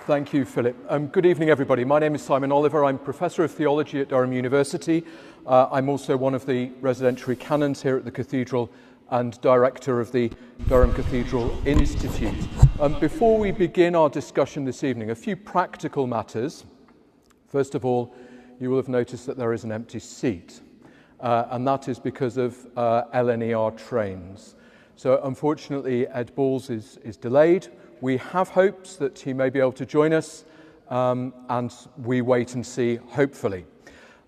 Thank you, Philip. Good evening, everybody. My name is Simon Oliver. I'm Professor of Theology at Durham University. I'm also one of the residentiary canons here at the Cathedral and Director of the Durham Cathedral Institute. Before we begin our discussion this evening, a few practical matters. First of all, you will have noticed that there is an empty seat, and that is because of LNER trains. So unfortunately, Ed Balls is delayed. We have hopes that he may be able to join us, and we wait and see, hopefully.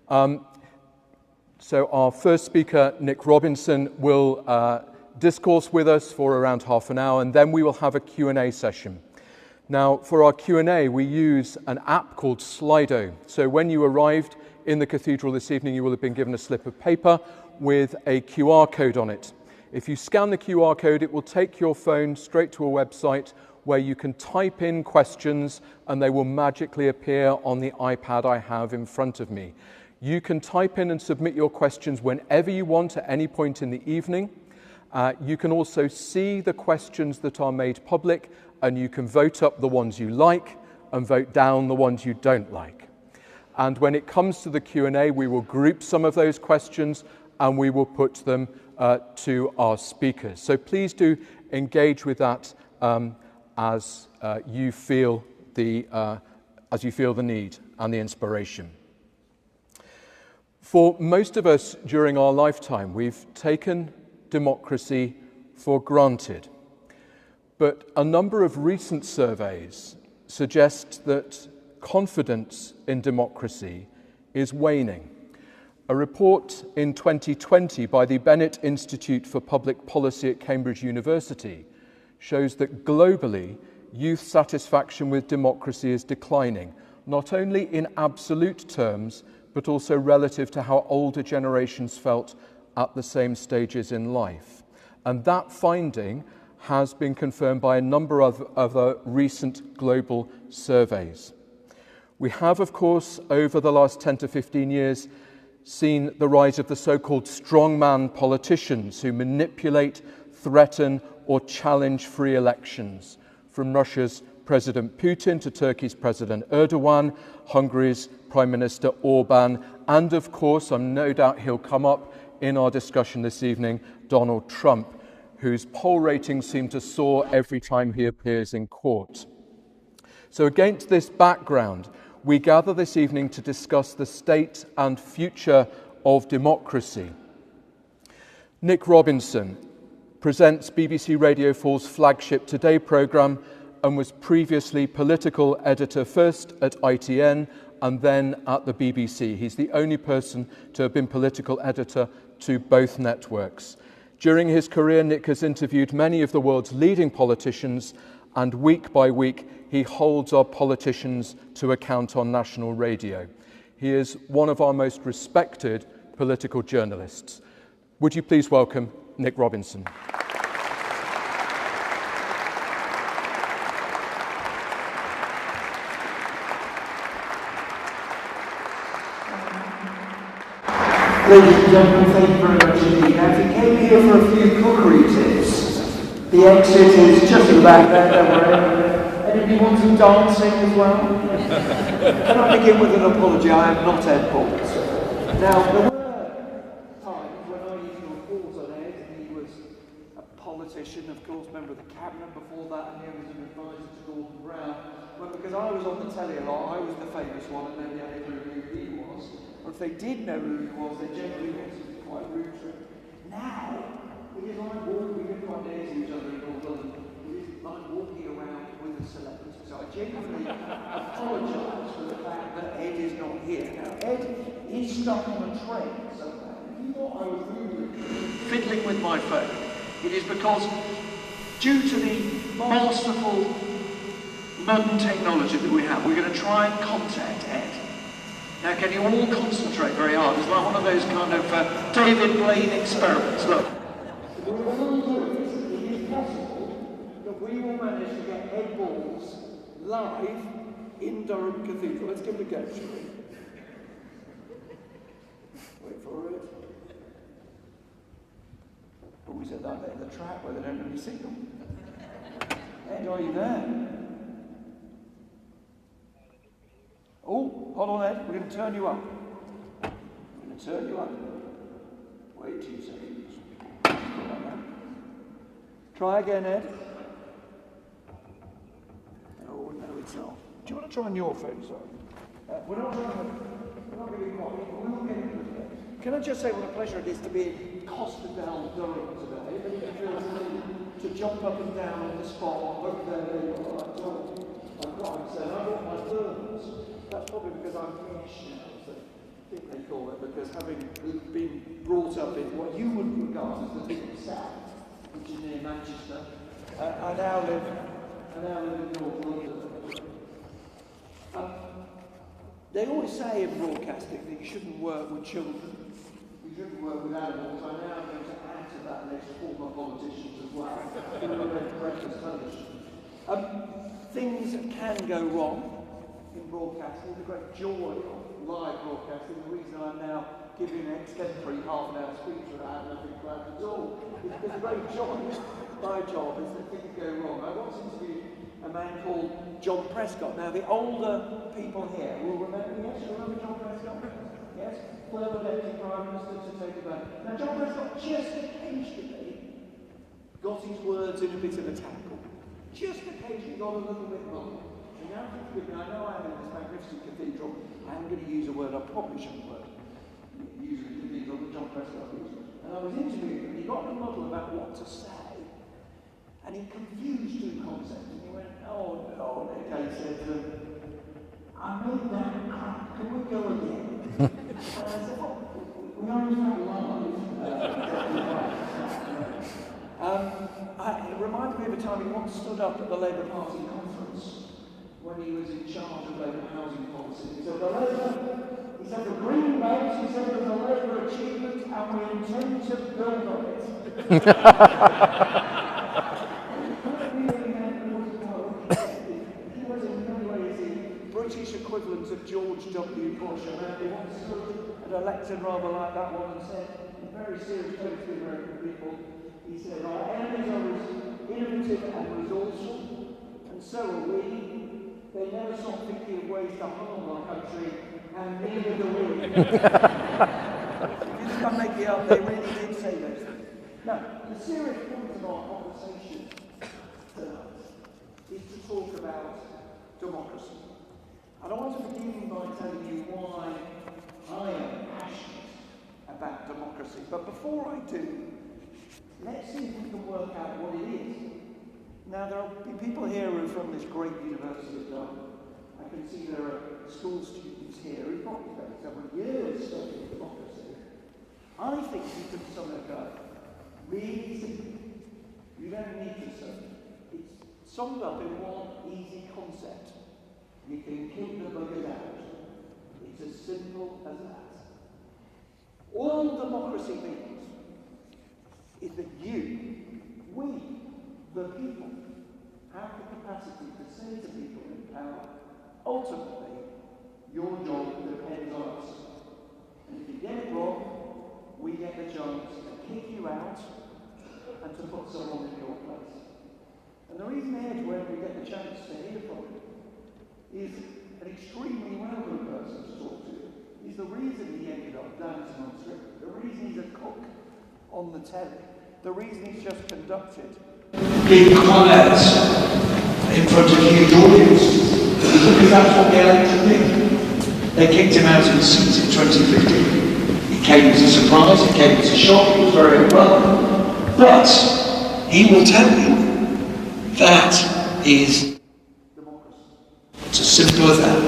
So our first speaker, Nick Robinson, will discourse with us for around half an hour, and then we will have a Q&A session. Now, for our Q&A, we use an app called Slido. So when you arrived in the cathedral this evening, you will have been given a slip of paper with a QR code on it. If you scan the QR code, it will take your phone straight to a website where you can type in questions and they will magically appear on the iPad I have in front of me. You can type in and submit your questions whenever you want at any point in the evening. You can also see the questions that are made public, and you can vote up the ones you like and vote down the ones you don't like. And when it comes to the Q&A, we will group some of those questions and we will put them to our speakers. So please do engage with that as you feel the need and the inspiration. For most of us during our lifetime, we've taken democracy for granted. But a number of recent surveys suggest that confidence in democracy is waning. A report in 2020 by the Bennett Institute for Public Policy at Cambridge University shows that globally, youth satisfaction with democracy is declining, not only in absolute terms, but also relative to how older generations felt at the same stages in life. And that finding has been confirmed by a number of other recent global surveys. We have, of course, over the last 10 to 15 years, seen the rise of the so-called strongman politicians who manipulate, threaten, or challenge free elections, from Russia's President Putin to Turkey's President Erdogan, Hungary's Prime Minister Orban, and of course, no doubt he'll come up in our discussion this evening, Donald Trump, whose poll ratings seem to soar every time he appears in court. So against this background, we gather this evening to discuss the state and future of democracy. Nick Robinson presents BBC Radio 4's flagship Today programme and was previously political editor first at ITN and then at the BBC. He's the only person to have been political editor to both networks. During his career, Nick has interviewed many of the world's leading politicians, and week by week, he holds our politicians to account on national radio. He is one of our most respected political journalists. Would you please welcome Nick Robinson? Ladies and gentlemen, thank you very much indeed. Now, if you came here for a few cookery tips, the exit is just at the back there, don't worry. Anybody want some dancing as well? Can I begin with an apology? I am not Ed Balls. Now, there were times when I used to report on Ed, and he was a politician, of course, member of the cabinet before that, and he was an advisor to Gordon Brown. But because I was on the telly a lot, I was the famous one, and then the other knew who he was. Or if they did know who he was, they generally wasn't quite rude to him. Now, it is like walking, we live quite near to each other in North London, it is like walking around with a celebrity. So I genuinely apologise for the fact that Ed is not here. Now, Ed is stuck on a train somewhere. If you thought I was really fiddling with my phone, it is because due to the masterful modern technology that we have, we're going to try and contact Ed. Now, can you all concentrate very hard? It's like one of those kind of David Blaine experiments. Look. What we will do is, it is possible that we will manage to get Ed Balls live in Durham Cathedral. Let's give it a go, shall we? Wait for it. Oh, is it that bit of the track where they don't really signal? Ed, are you there? Oh, hold on, Ed. We're going to turn you up. We're going to turn you up. Wait 2 seconds. Try again, Ed. Oh, no, it's not. Do you want to try on your phone, sorry? We're not really quite. We'll get into it. Can I just say what a pleasure it is to be in Durham today? If anybody feels the need to jump up and down on the spot, hope they're able. I've got my Durhams. That's probably because I'm British now, so I think they call it, because having been brought up in what you would regard as the big south, which is near Manchester, I now live in North London. They always say in broadcasting that you shouldn't work with children, you shouldn't work with animals. I now am going to add to that list former politicians as well, who are meant to breakfast television. Things can go wrong in broadcasting. The great joy of live broadcasting, the reason I'm now giving an extemporary half-an-hour speech without nothing planned at all, is because the great joy, my job, is that things go wrong. I once interviewed a man called John Prescott. Now, the older people here will remember, yes, you remember John Prescott? Yes? Former Deputy Prime Minister to take a back. Now, John Prescott just occasionally got his words in a bit of a tackle. Just occasionally got a little bit wrong. And now, I know I'm in this magnificent cathedral. I'm going to use a word I probably shouldn't use in the cathedral, but John Prescott used it. And I was interviewing him, and he got a muddle about what to say. And he confused two concepts, and he went, oh no, Nick, he said, I made that crap, can we go again? And I said, well, we always have live. It reminded me of a time he once stood up at the Labour Party conference when he was in charge of Labour housing policy. He said, the Green Belt, he said, was a Labour achievement, and we intend to build on it. British equivalent of George W. Bush, a man who once stood at a lectern rather like that one and said, in very serious terms to the American people, he said, our enemies are as innovative and resourceful, and so are we. They never stop thinking of ways to harm our country, and neither do we. If you just can't make it up, they really did say those things. Now, the serious point of our conversation tonight is to talk about democracy. And I want to begin by telling you why I am passionate about democracy. But before I do, let's see if we can work out what it is. Now, there are people here who are from this great university of Durham. I can see there are school students here who've probably spent several years studying democracy. I think you can sum it up really simply. You don't need to study. It's summed up in one easy concept. You can kick the buggers out. It's as simple as that. All democracy means is that we, the people, have the capacity to say to people in power, ultimately, your job depends on us. And if you get it wrong, we get the chance to kick you out and to put someone in your place. And the reason is when we get the chance to hear from you, is an extremely relevant person to talk to. He's the reason he ended up dancing on strip, the reason he's a cook on the telly, the reason he's just conducted big choirs in front of huge audiences, because that's what the electorate did. They kicked him out of his seat in 2015. It came as a surprise, it came as a shock, it was very unwelcome. But he will tell you that is it's as simple as that.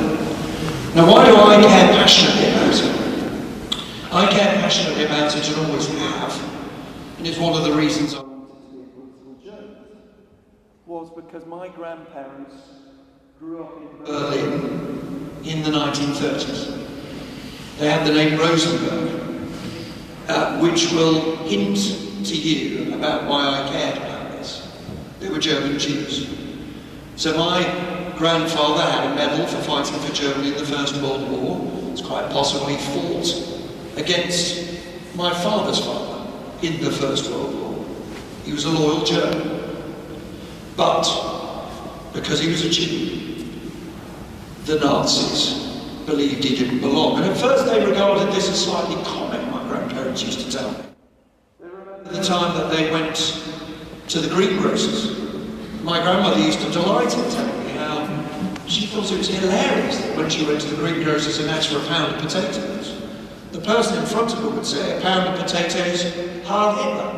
Now, why do I care passionately about it? I care passionately about it and always have. And it's one of the reasons I wanted to be a political journalist. Was because my grandparents grew up in Berlin in the 1930s. They had the name Rosenberg, which will hint to you about why I cared about this. They were German Jews. So my grandfather had a medal for fighting for Germany in the First World War. It's quite possible he fought against my father's father in the First World War. He was a loyal German. But because he was a Jew, the Nazis believed he didn't belong. And at first they regarded this as slightly comic, my grandparents used to tell me. They remember the time that they went to the greengrocers. My grandmother used to delight in telling me how she thought it was hilarious that when she went to the greengrocers and asked for a pound of potatoes, the person in front of her would say, "A pound of potatoes, Heil Hitler."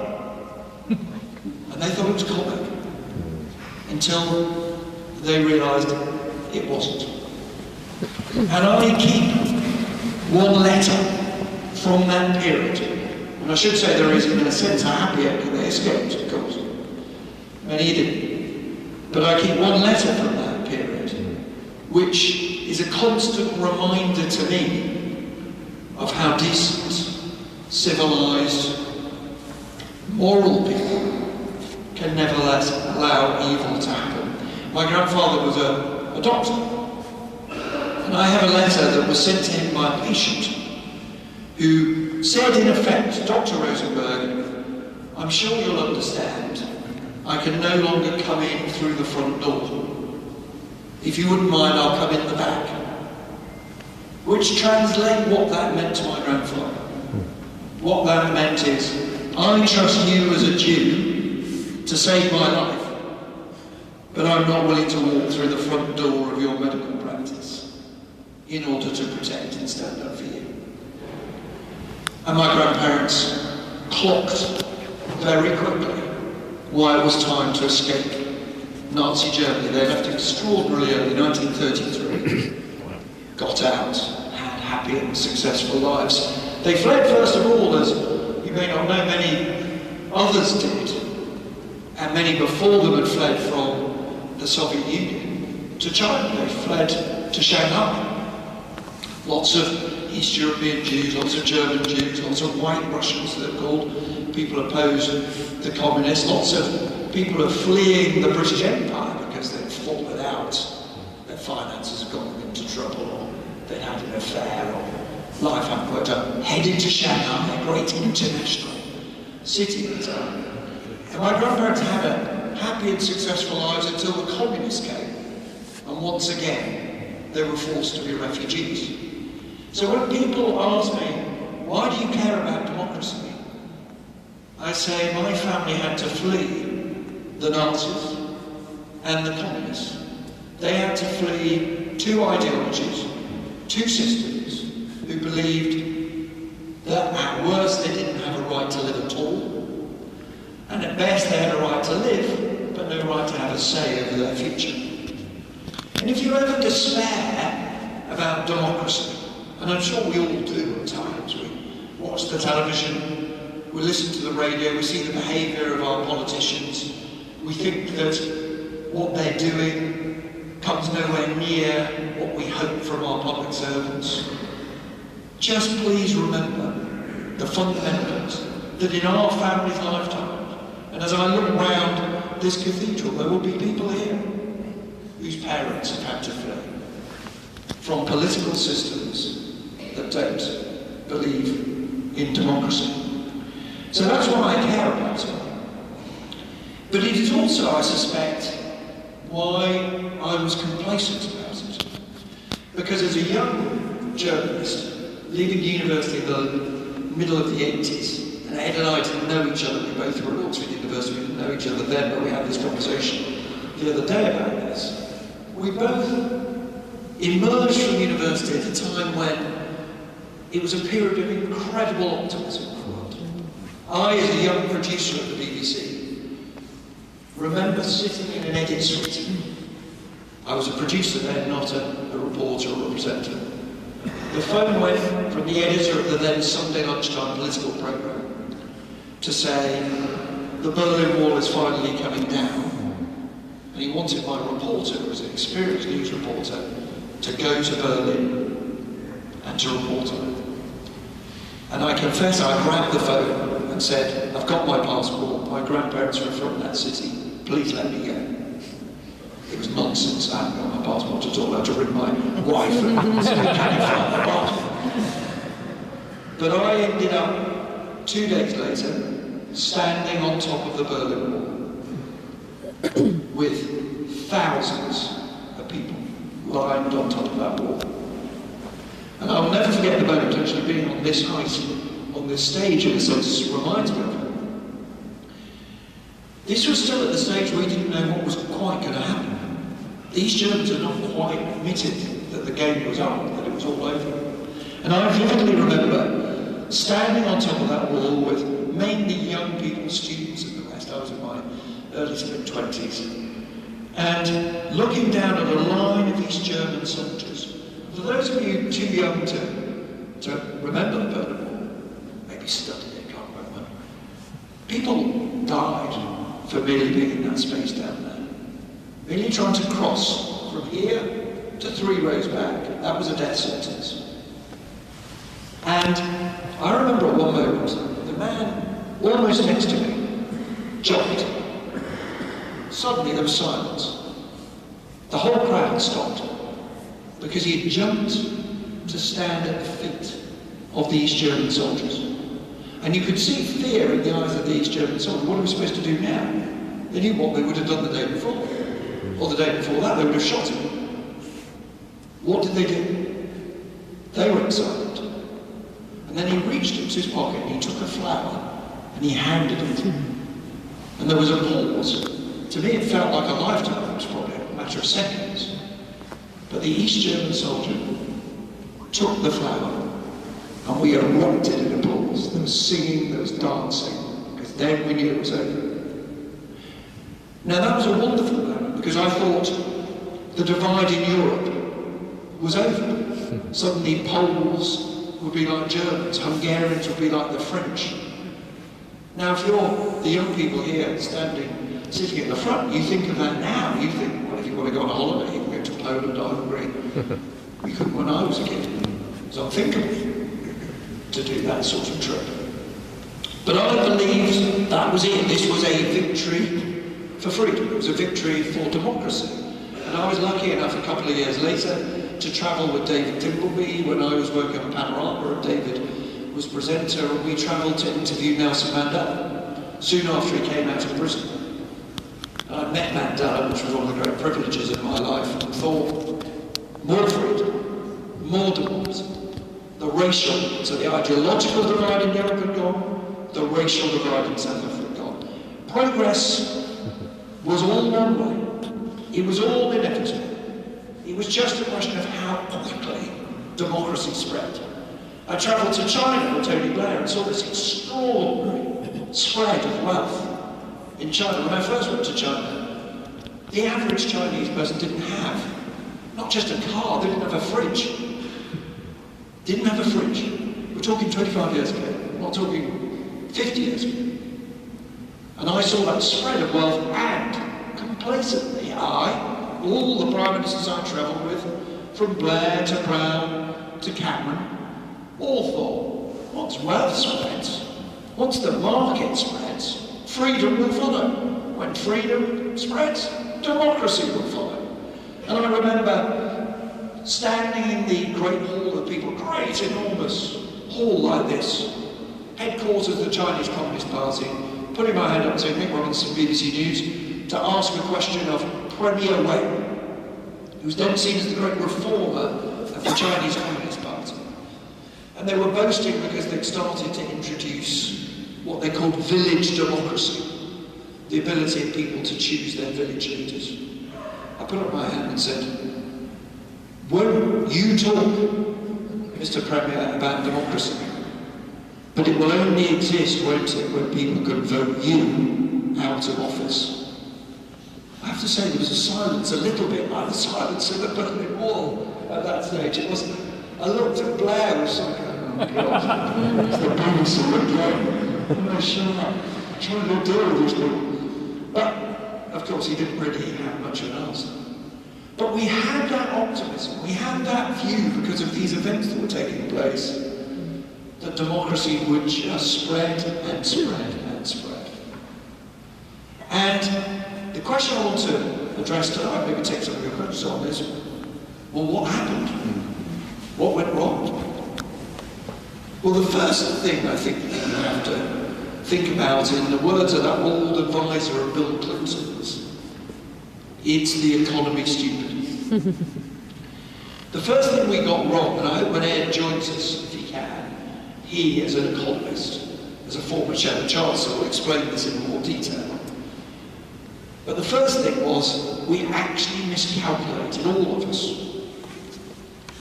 And they thought it was comic, until they realised it wasn't. And I keep one letter from that period. And I should say there is, in a sense, a happy ending. They escaped, of course. Many didn't. But I keep one letter from that period, which is a constant reminder to me of how decent, civilised, moral people can nevertheless allow evil to happen. My grandfather was a doctor, and I have a letter that was sent to him by a patient who said in effect, "Dr. Rosenberg, I'm sure you'll understand, I can no longer come in through the front door. If you wouldn't mind, I'll come in the back." Which translate what that meant to my grandfather. What that meant is, I trust you as a Jew to save my life, but I'm not willing to walk through the front door of your medical practice in order to protect and stand up for you. And my grandparents clocked very quickly why it was time to escape Nazi Germany. They left extraordinarily early, 1933. Got out, had happy and successful lives. They fled first of all, as you may not know, many others did, and many before them had fled from the Soviet Union to China. They fled to Shanghai. Lots of East European Jews, lots of German Jews, lots of white Russians, they're called, people opposed the communists, lots of people are fleeing the British Empire because they've fallen out, their finances have gotten them into trouble, or they'd had an affair, or life hadn't worked out, headed to Shanghai, a great international city at the time. And my grandparents had a happy and successful lives until the communists came, and once again they were forced to be refugees. So when people ask me, why do you care about democracy? I say my family had to flee the Nazis and the communists. They had to flee two ideologies, two systems, who believed that at worst they didn't have a right to live at all, and at best they had a right to live, but no right to have a say over their future. And if you ever despair about democracy, and I'm sure we all do at times, we watch the television, we listen to the radio, we see the behaviour of our politicians, we think that what they're doing comes nowhere near what we hope from our public servants. Just please remember the fundamentals that in our family's lifetime, and as I look round this cathedral, there will be people here whose parents have had to flee from political systems that don't believe in democracy. So that's why I care about it. But it is also, I suspect, why I was complacent about it. Because as a young journalist, leaving university in the middle of the 80s, and Ed and I didn't know each other, we both were at Oxford University, we didn't know each other then, but we had this conversation the other day about this. We both emerged from university at a time when it was a period of incredible optimism in the world. I, as a young producer at the BBC, remember sitting in an edit suite. I was a producer then, not a reporter or a presenter. The phone went from the editor of the then Sunday lunchtime political programme to say, the Berlin Wall is finally coming down. And he wanted my reporter, who was an experienced news reporter, to go to Berlin and to report on it. And I confess I grabbed the phone and said, I've got my passport, my grandparents are from that city, please let me go. It was nonsense, I hadn't got my passport at all, I had to ring my wife and say, can you find my passport? But I ended up, 2 days later, standing on top of the Berlin Wall with thousands of people lined on top of that wall. And I'll never forget the moment actually being on this height, on this stage, in a sense, reminds me of it. This was still at the stage where we didn't know what was quite going to happen. These Germans had not quite admitted that the game was up, that it was all over. And I vividly remember standing on top of that wall with mainly young people, students at the West. I was in my early to mid-20s. And looking down at a line of these German soldiers. For those of you too young to remember the Berlin Wall, maybe studied it, can't remember. People died for merely being in that space down there. Merely trying to cross from here to 3 rows back, that was a death sentence. And I remember at one moment, the man almost next to me jumped. Suddenly there was silence. The whole crowd stopped because he had jumped to stand at the feet of these German soldiers. And you could see fear in the eyes of these German soldiers. What are we supposed to do now? They knew what they would have done the day before. Or the day before that, they would have shot him. What did they do? They went silent. And then he reached into his pocket and he took a flower and he handed it. And there was a pause. To me it felt like a lifetime, it was probably a matter of seconds. But the East German soldier took the flower and we erupted in applause. There was singing, there was dancing, because then we knew it was over. Now that was a wonderful moment, because I thought the divide in Europe was over. Suddenly Poles would be like Germans, Hungarians would be like the French. Now if you're the young people here sitting at the front, you think of that now. You think, well, if you want to go on a holiday, you can go to Poland or Hungary. You couldn't when I was a kid. It was unthinkable to do that sort of trip. But I believed that was it. This was a victory for freedom. It was a victory for democracy. And I was lucky enough a couple of years later to travel with David Dimbleby when I was working on Panorama, and David was presenter, and we travelled to interview Nelson Mandela soon after he came out of prison. And I met Mandela, which was one of the great privileges in my life, and thought, more freedom, more democracy. The racial, so the ideological divide in Europe had gone, the racial divide in South Africa had gone. Progress was all one way. It was all inevitable. It was just a question of how quickly democracy spread. I travelled to China with Tony Blair and saw this extraordinary spread of wealth in China. When I first went to China, the average Chinese person didn't have, not just a car, they didn't have a fridge. Didn't have a fridge. We're talking 25 years ago, we're not talking 50 years ago. And I saw that spread of wealth, and complacently all the prime ministers I travelled with, from Blair to Brown to Cameron, all thought, once wealth spreads, once the market spreads, freedom will follow. When freedom spreads, democracy will follow. And I remember standing in the great hall of people, great enormous hall like this, headquarters of the Chinese Communist Party, putting my hand up and saying, Nick Robinson, BBC News, to ask a question of Premier Wen, who was then seen as the great reformer of the Chinese Communist Party. And they were boasting because they'd started to introduce what they called village democracy, the ability of people to choose their village leaders. I put up my hand and said, won't you talk, Mr. Premier, about democracy? But it will only exist, won't it, when people can vote you out of office. I have to say there was a silence, a little bit like the silence in the Berlin Wall at that stage. It wasn't. I looked at Blair, it was like, oh God, it's the BBC again. I'm not sure I'm trying to deal with these people. But, of course, he didn't really have much of an answer. But we had that optimism, we had that view because of these events that were taking place, that democracy would just spread and spread and spread. And the question I want to address tonight, maybe take some of your questions on, is, well, what happened? What went wrong? Well, the first thing I think that you have to think about, in the words of that old advisor of Bill Clinton's, it's the economy, stupid. The first thing we got wrong, and I hope when Ed joins us, if he can, he as an economist, as a former Chancellor Chancellor, will explain this in more detail. But the first thing was we actually miscalculated, all of us,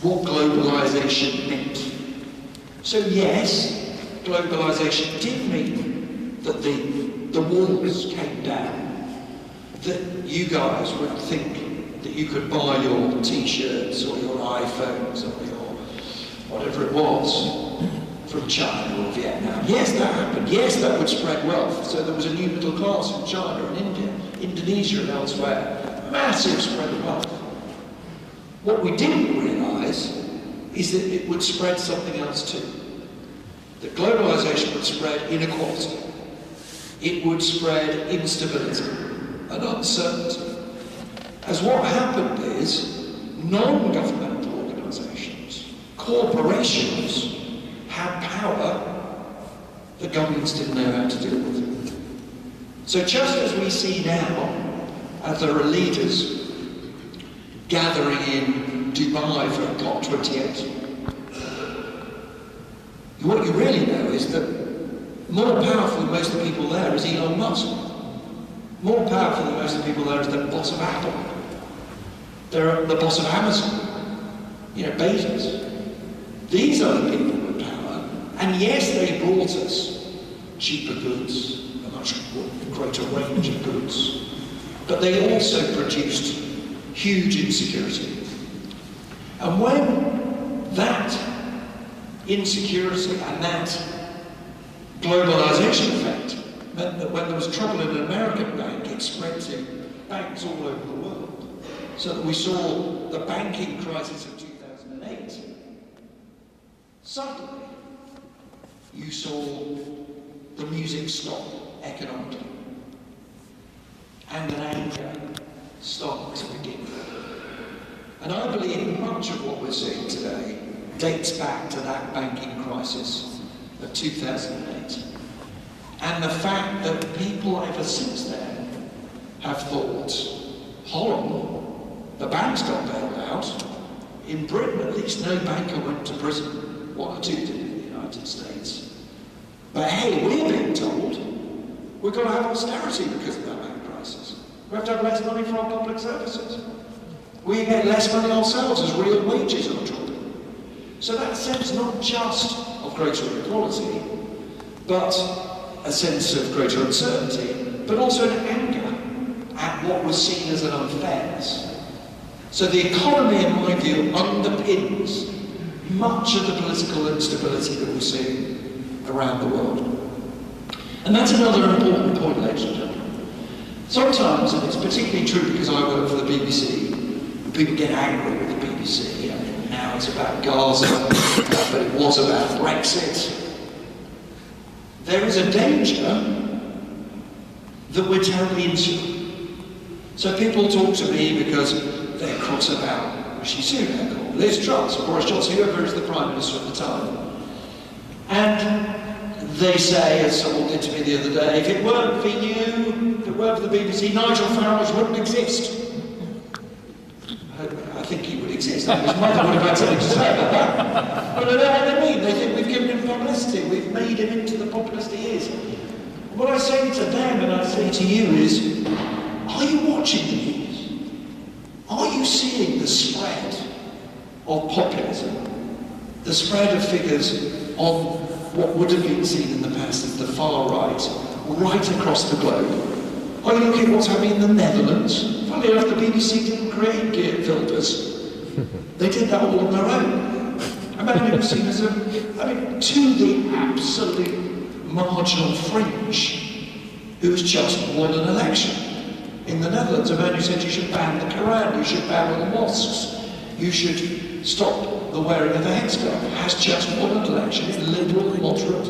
what globalisation meant. So yes, globalisation did mean that the walls came down, that you guys would think that you could buy your t-shirts or your iPhones or your whatever it was from China or Vietnam. Yes, that happened. Yes, that would spread wealth. So there was a new middle class in China and India, Indonesia and elsewhere. Massive spread of wealth. What we didn't realise is that it would spread something else too. That globalisation would spread inequality. It would spread instability and uncertainty. As what happened is, non-governmental organisations, corporations, had power that governments didn't know how to deal with. So just as we see now, as there are leaders gathering in Dubai for COP28, what you really know is that more powerful than most of the people there is Elon Musk. More powerful than most of the people there is the boss of Apple. They're the boss of Amazon. Bezos. These are the people with power. And yes, they brought us cheaper goods, a much greater range of goods. But they also produced huge insecurity. And when that insecurity and that globalisation effect meant that when there was trouble in an American bank, it spread to banks all over the world. So that we saw the banking crisis of 2008. Suddenly, you saw the music stop economically. And an anger start to begin. And I believe much of what we're seeing today dates back to that banking crisis of 2008. And the fact that people ever since then have thought, hold on, the banks got bailed out. In Britain, at least, no banker went to prison. One or two did in the United States. But hey, we're being told we've got to have austerity because of that bank crisis. We have to have less money for our public services. We get less money ourselves as real wages are dropping. So that sense not just of greater inequality, but a sense of greater uncertainty, but also an anger at what was seen as an unfairness. So the economy, in my view, underpins much of the political instability that we're seeing around the world. And that's another important point, ladies and gentlemen. Sometimes, and it's particularly true because I work for the BBC, people get angry with the BBC. I mean, now it's about Gaza, but it was about Brexit. There is a danger that we're terribly insular. So people talk to me because they're cross about Rishi Sunak or Liz Truss or Boris Johnson, whoever is the Prime Minister at the time. And they say, as someone did to me the other day, if it weren't for you, if it weren't for the BBC, Nigel Farage wouldn't exist. I think he would exist. His mother would have had something to say about that. But I know what they mean. They think we've given him publicity. We've made him into the populist he is. What I say to them and I say to you is, are you watching the news? Are you seeing the spread of populism? The spread of figures on what would have been seen in the past as the far right across the globe? Are you looking at what's happening in the Netherlands? Funnily enough, the BBC didn't create gear filters. They did that all on their own. A man who was seen as to the absolute marginal fringe, who has just won an election. In the Netherlands, a man who said you should ban the Quran, you should ban all the mosques, you should stop the wearing of the headscarf, has just won an election in liberal, moderate,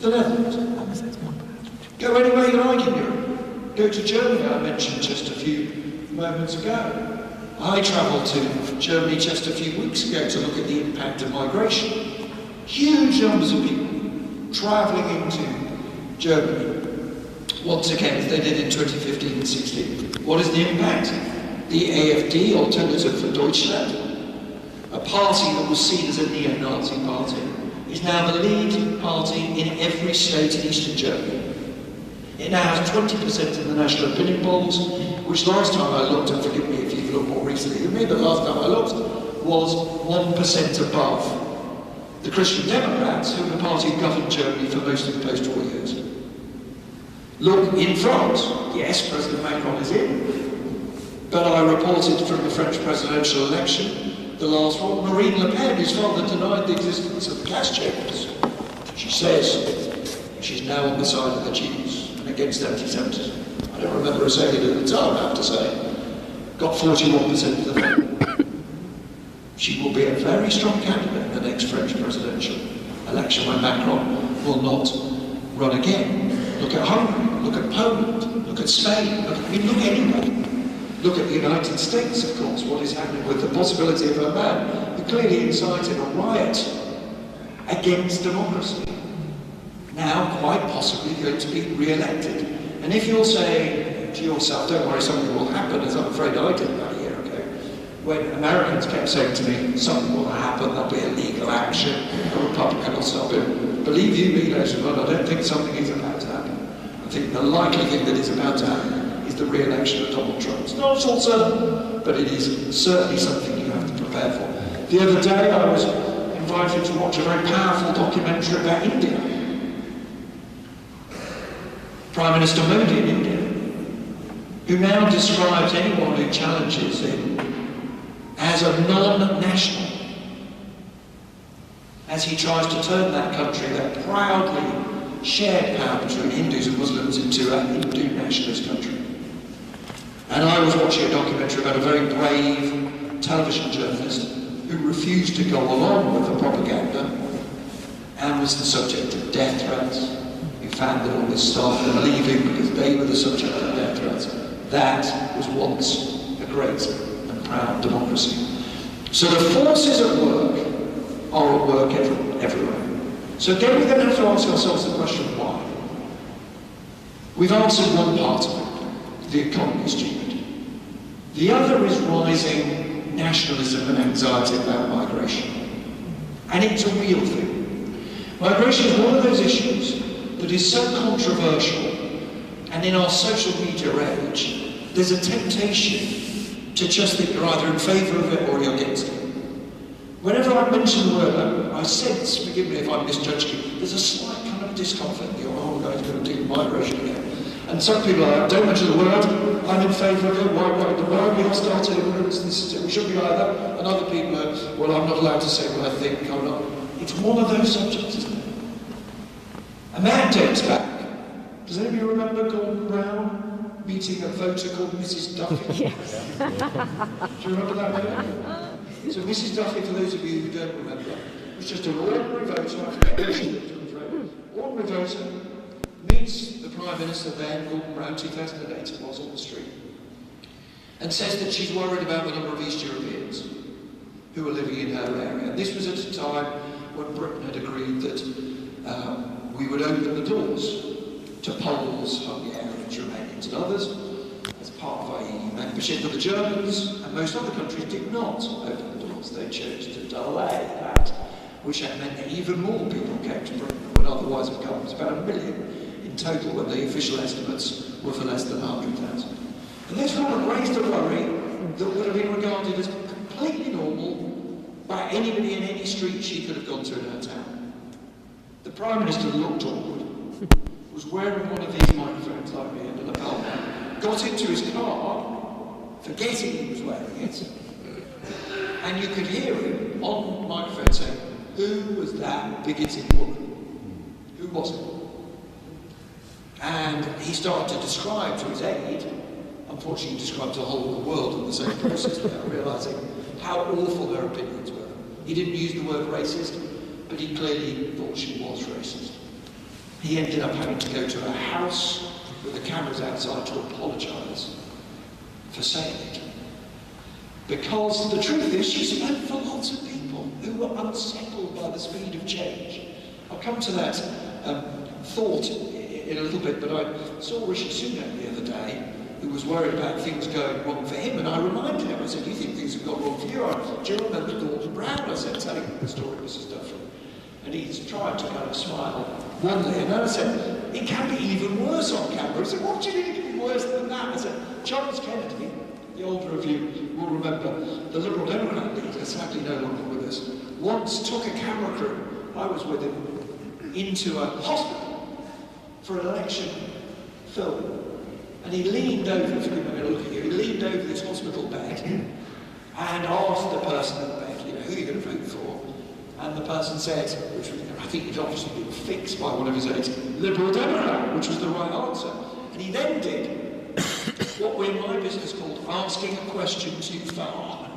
the Netherlands. Go anywhere you like in Europe. Go to Germany, I mentioned just a few moments ago. I travelled to Germany just a few weeks ago to look at the impact of migration. Huge numbers of people travelling into Germany. Once again, as they did in 2015 and 16. What is the impact? The AfD, Alternative for Deutschland, a party that was seen as a neo-Nazi party, is now the lead party in every state in Eastern Germany. It now has 20% in the national opinion polls, which last time I looked, and forgive me if you've looked more recently than me, but last time I looked, was 1% above the Christian Democrats, who were the party who governed Germany for most of the post-war years. Look, in France, yes, President Macron is in, but I reported from the French presidential election, the last one, Marine Le Pen, whose father denied the existence of the gas chambers. She says she's now on the side of the Jews and against anti-Semitism. I don't remember her saying it at the time, I have to say. Got 41% of the vote. She will be a very strong candidate in the next French presidential election when Macron will not run again. Look at Hungary, look at Poland, look at Spain, look anywhere. Look at the United States, of course, what is happening with the possibility of a man who clearly incited a riot against democracy, now quite possibly going to be re-elected. And if you're saying to yourself, don't worry, something will happen, as I'm afraid I did about a year ago, when Americans kept saying to me, something will happen, there'll be a legal action, a Republican will stop it. Believe you me, ladies and gentlemen, I don't think something is about to happen. I think the likely thing that is about to happen is the re-election of Donald Trump. It's not all certain, but it is certainly something you have to prepare for. The other day I was invited to watch a very powerful documentary about India. Prime Minister Modi in India, who now describes anyone who challenges him as a non-national, as he tries to turn that country, that proudly shared power between Hindus and Muslims, into a Hindu nationalist country. And I was watching a documentary about a very brave television journalist who refused to go along with the propaganda and was the subject of death threats. He found that all his staff were leaving because they were the subject of death threats. That was once a great and proud democracy. So the forces at work are at work everywhere. So again, we're going to have to ask ourselves the question, why? We've answered one part of it. The economy is stupid. The other is rising nationalism and anxiety about migration. And it's a real thing. Migration is one of those issues that is so controversial, and in our social media age, there's a temptation to just think you're either in favour of it or you're against it. Whenever I mention the word, I sense, forgive me if I'm misjudging you, there's a slight kind of discomfort. You're, oh, guys, going to do migration again. And some people are like, don't mention the word, I'm in favour of it, why we not started immigrants, we should be like that. And other people are, well, I'm not allowed to say what I think, I'm not. It's one of those subjects, isn't it? A man dates back. Does anybody remember Gordon Brown meeting a voter called Mrs. Duffy? Yes. Do you remember that lady? So Mrs. Duffy, for those of you who don't remember, was just an ordinary voter, I forget who she lived, ordinary voter, meets the Prime Minister then, Gordon Brown, 2008 it was, on the street, and says that she's worried about the number of East Europeans who are living in her area. And this was at a time when Britain had agreed that we would open the doors to Poles, Hungarians, Romanians and others as part of our EU membership, but the Germans and most other countries did not open the doors. They chose to delay that, which had meant that even more people came to Britain than would otherwise have come. It was about 1 million in total, when the official estimates were for less than 100,000. And this woman raised a worry that would have been regarded as completely normal by anybody in any street she could have gone to in her town. The Prime Minister looked awkward, was wearing one of these microphones like me and a lapel mic, got into his car, forgetting he was wearing it, and you could hear him on the microphone saying, "Who was that bigoted woman? Who was it?" And he started to describe to his aide, unfortunately he described to the whole of the world in the same process without realising how awful their opinions were. He didn't use the word racist, but he clearly thought she was racist. He ended up having to go to her house with the cameras outside to apologise for saying it. Because the truth is, she spoke for lots of people who were unsettled by the speed of change. I'll come to that thought in a little bit, but I saw Rishi Sunak the other day who was worried about things going wrong for him, and I reminded him, I said, you think things have gone wrong for you? I said, do you remember Gordon Brown? I said, telling him the story of Mrs. Duffy. And he's tried to kind of smile warmly, and I said, it can be even worse on camera. He said, what do you think it can be worse than that? I said, Charles Kennedy, the older of you will remember, the Liberal Democrat leader, sadly no longer with us, once took a camera crew, I was with him, into a hospital for an election film. And he leaned over, if you're going to look at you, he leaned over this hospital bed and asked the person in the bed, you know, who are you going to vote for? And the person said, which I think had obviously been fixed by one of his aides, Liberal Democrat, which was the right answer. And he then did what we in my business called asking a question too far.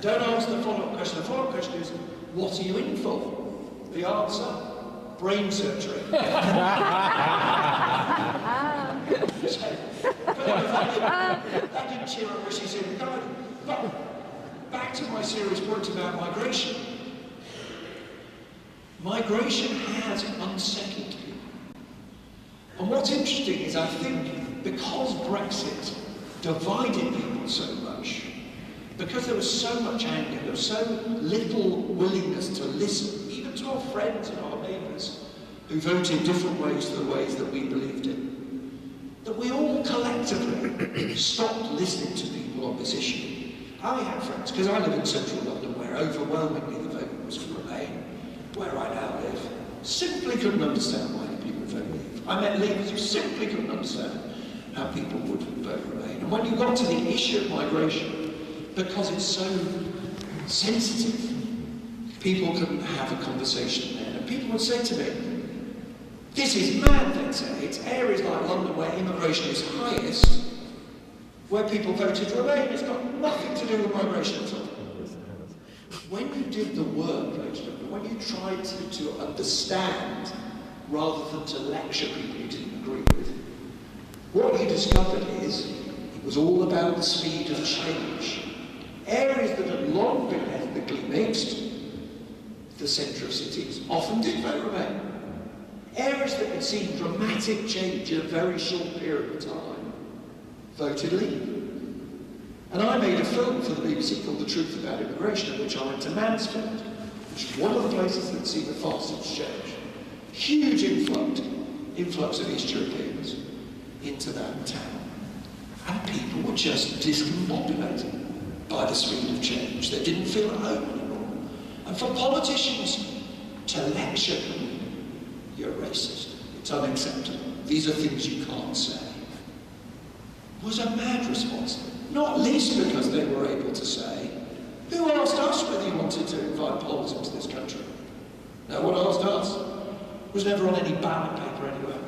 Don't ask the follow-up question. The follow-up question is, what are you in for? The answer, brain surgery. That didn't cheer up Rishi's in the garden. But back to my serious point about migration. Migration has unsettled people. And what's interesting is I think because Brexit divided people so much, because there was so much anger, there was so little willingness to listen, even to our friends and our neighbours who voted different ways to the ways that we believed in, that we all collectively stopped listening to people on this issue. I had friends, because I live in central London where overwhelmingly the vote was for Remain, where I now live, simply couldn't understand why people would vote Leave. I met Leavers who simply couldn't understand how people would vote Remain. And when you got to the issue of migration, because it's so sensitive, people couldn't have a conversation there. And people would say to me, this is mad, they'd say. It's areas like London where immigration is highest, where people voted Remain. It's got nothing to do with migration at all. When you did the work, ladies and gentlemen, when you tried to understand rather than to lecture people you didn't agree with, what you discovered is it was all about the speed of change. Areas that had long been ethnically mixed, the centre of cities, often did vote Remain. Areas that had seen dramatic change in a very short period of time voted Leave. And I made a film for the BBC called The Truth About Immigration, in which I went to Mansfield, which is one of the places that seen the fastest change. Huge influx of East Europeans into that town. And people were just discombobulated by the speed of change. They didn't feel at home anymore. And for politicians to lecture them, you're racist, it's unacceptable, these are things you can't say, was a mad response. Not least because they were able to say, who asked us whether you wanted to invite Poles into this country? No one asked us. It was never on any ballot paper anywhere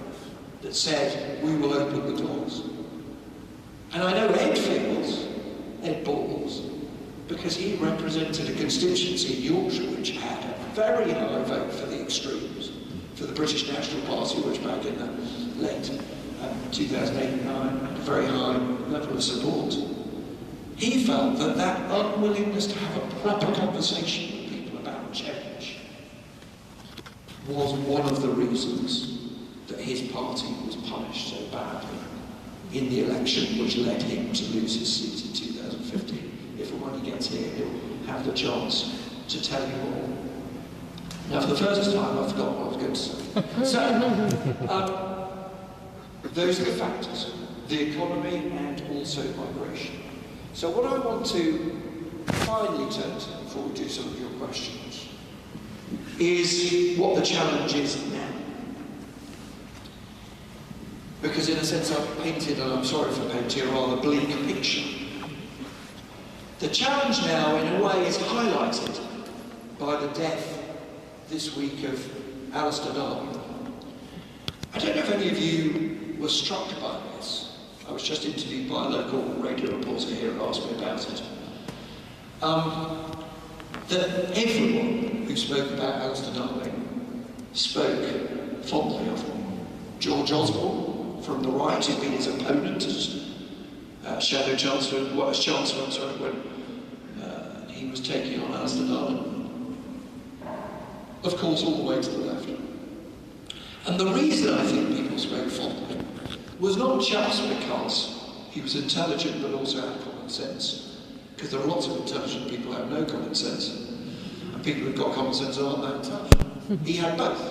that said, we will open the doors. And I know Ed Balls, because he represented a constituency in Yorkshire which had a very high vote for the extremes, for the British National Party, which back in the late 2008 and 2009 had a very high level of support. He felt that that unwillingness to have a proper conversation with people about change was one of the reasons that his party was punished so badly in the election which led him to lose his seat in 2015. If and when he gets here, he'll have the chance to tell you all. Now, for the first time, I forgot what I was going to say. So, those are the factors, the economy and also migration. So what I want to finally turn to, before we do some of your questions, is what the challenge is now. Because in a sense I've painted, and I'm sorry for painting, a rather bleak picture. The challenge now, in a way, is highlighted by the death this week of Alistair Darling. I don't know if any of you were struck by this. I was just interviewed by a local radio reporter here who asked me about it. That everyone who spoke about Alistair Darling spoke fondly of him. George Osborne, from the right, who'd been his opponent as Shadow Chancellor, as Chancellor, when he was taking on Alistair Darling. Of course, all the way to the left. And the reason I think people spoke fondly was not just because he He was intelligent but also had common sense, because there are lots of intelligent people who have no common sense, and people who've got common sense aren't that intelligent. He had both,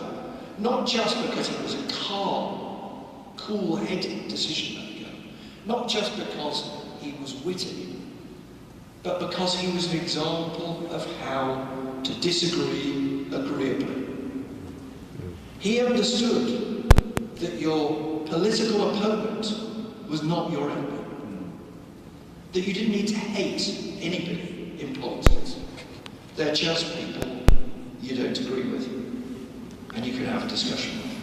not just because he was a calm, cool-headed decision maker, not just because he was witty, but because he was an example of how to disagree agreeably. He understood that your political opponent was not your enemy, that you didn't need to hate anybody in politics. They're just people you don't agree with, and you can have a discussion with.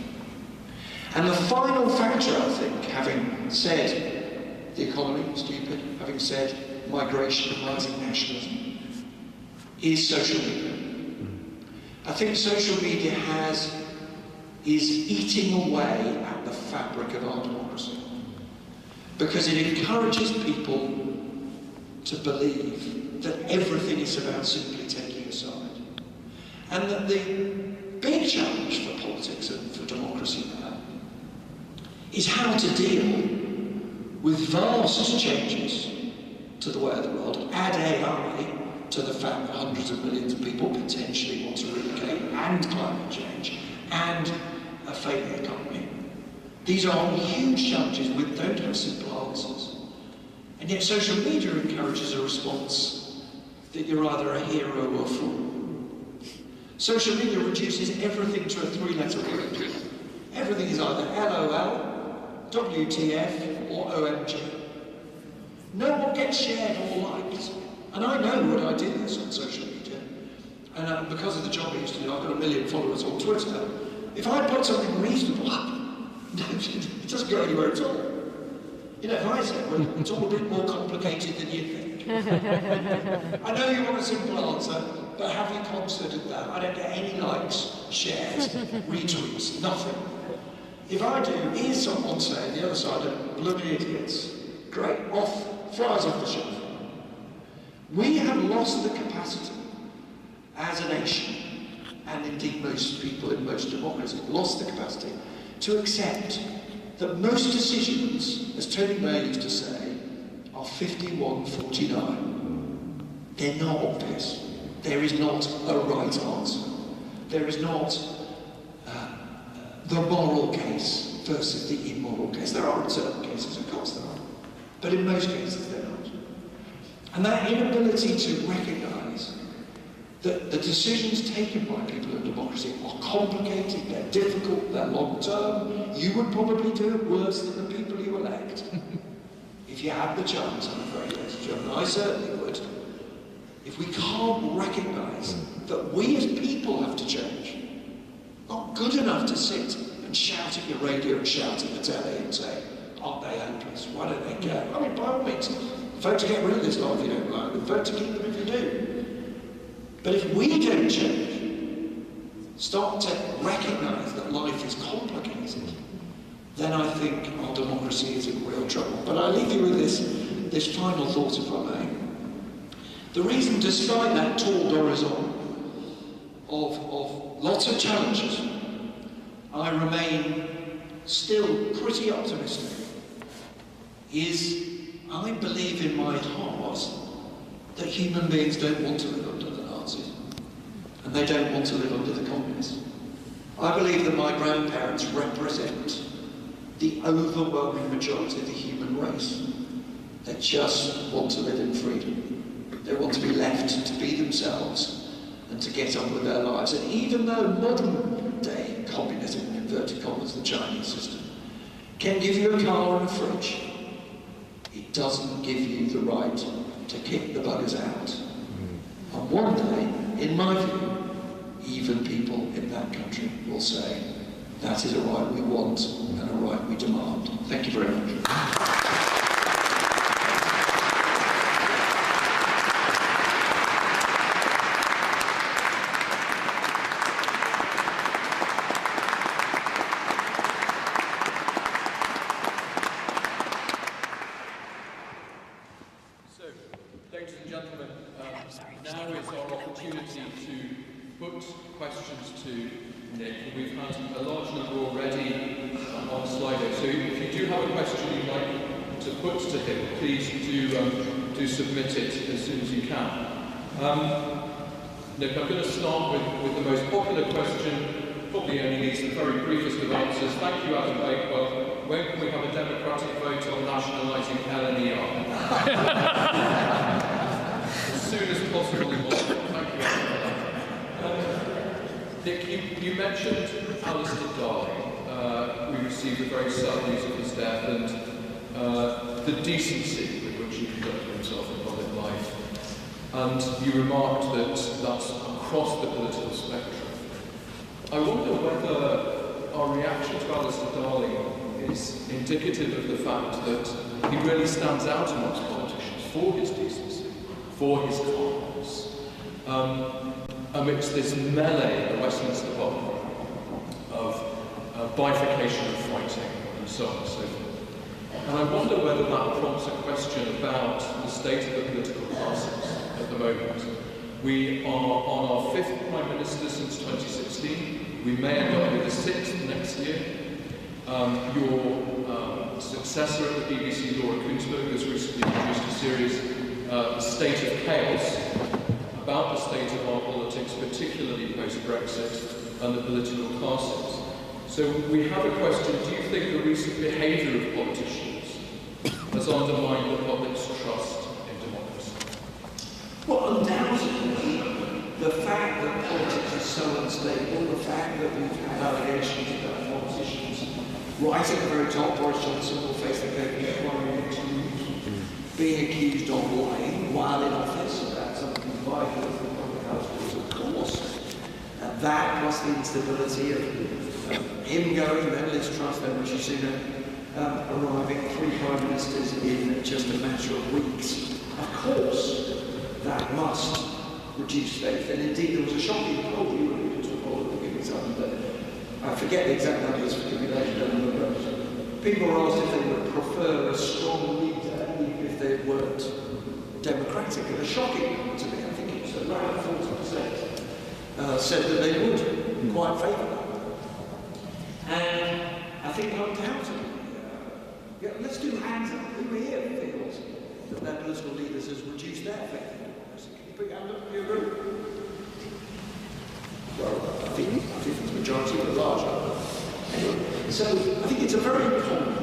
And the final factor, I think, having said the economy is stupid, having said migration and rising nationalism, is social media. I think social media is eating away at the fabric of our democracy, because it encourages people to believe that everything is about simply taking a side, and that the big challenge for politics and for democracy now is how to deal with vast changes to the way of the world. Add AI to the fact that hundreds of millions of people potentially want to relocate, and climate change, and a failing economy. These are huge challenges we don't have simple answers. And yet social media encourages a response that you're either a hero or a fool. Social media reduces everything to a three-letter word. Everything is either LOL, WTF, or OMG. No one gets shared or liked. And I know what I do this on social media. And because of the job I used to do, I've got 1 million followers on Twitter. If I put something reasonable up, it doesn't go anywhere at all. You know, if I say, well, it's all a bit more complicated than you think. I know you want a simple answer, but have you considered that? I don't get any likes, shares, retweets, nothing. If I do, here's someone saying, the other side of blooming idiots. Great, flies off the shelf. We have lost the capacity as a nation, and indeed most people in most democracies, lost the capacity to accept that most decisions, as Tony Blair used to say, are 51-49. They're not obvious. There is not a right answer. There is not the moral case versus the immoral case. There are in certain cases, of course there are. But in most cases they're not. And that inability to recognise that the decisions taken by people in democracy are complicated, they're difficult, they're long-term. You would probably do it worse than the people you elect. If you had the chance, I'm afraid, ladies and gentlemen, I certainly would. If we can't recognise that we as people have to change, not good enough to sit and shout at your radio and shout at the telly and say, aren't they hopeless? Why don't they go? I mean, by all means, vote to get rid of this lot if you don't like them, vote to keep them if you do. But if we don't change, start to recognise that life is complicated, then I think our democracy is in real trouble. But I leave you with this final thought, if I may. The reason, despite that tall horizon of lots of challenges, I remain still pretty optimistic, is I believe in my heart that human beings don't want to live under the Nazis, and they don't want to live under the communists. I believe that my grandparents represent the overwhelming majority of the human race. They just want to live in freedom. They want to be left to be themselves and to get on with their lives. And even though modern day communism, in inverted commas, the Chinese system, can give you a car and a fridge, it doesn't give you the right to kick the buggers out. And one day, in my view, even people in that country will say, that is a right we want and a right we demand. Thank you very much. Ladies and gentlemen, now is our opportunity to put questions to Nick. We've had a large number already on Slido, so if you do have a question you'd like to put to him, please do submit it as soon as you can. Nick, I'm going to start with the most popular question, probably only needs the very briefest of answers. Thank you, Adam Bakewell. When can we have a democratic vote on nationalising LNER? As soon as possible. Thank you, Adam. Nick, you mentioned Alistair Darling. We received the very sad news of his death and the decency with which he conducted himself in public life. And you remarked that that's across the political spectrum. I wonder whether our reaction to Alistair Darling is indicative of the fact that he really stands out amongst politicians for his decency, for his calmness, amidst this melee at the Westminster Parliament of bifurcation of fighting and so on and so forth. And I wonder whether that prompts a question about the state of the political classes at the moment. We are on our 5th Prime Minister since 2016. We may end up with a 6th next year. Your successor at the BBC, Laura Kuenssberg, has recently produced a series, The State of Chaos, about the state of our politics, particularly post-Brexit and the political classes. So we have a question: do you think the recent behaviour of politicians has undermined the public's trust in democracy? Well, undoubtedly, the fact that politics is so unstable, the fact that we've had allegations about politicians right at the very top, Boris Johnson will face the inquiry next week, being accused of lying while in office about something vital to the public health, of course. That plus the instability of him going, then Liz Truss, then Rishi Sunak, arriving, 3 Prime Ministers in just a matter of weeks. Of course, that must reduce faith. And indeed, there was a shocking poll, you alluded to a poll at the beginning of time, but I forget the exact numbers, forgive me later, but people were asked if they would prefer a strong leader, even if they weren't democratic. And a shocking number to me, I think it was around 40%, said that they would quite favour that. And I think undoubtedly, let's do hands up. Who here feels that their political leaders has reduced their faith in democracy? Can you put your hand up in your group? Well, I think the majority of the large number. Anyway, so I think it's a very common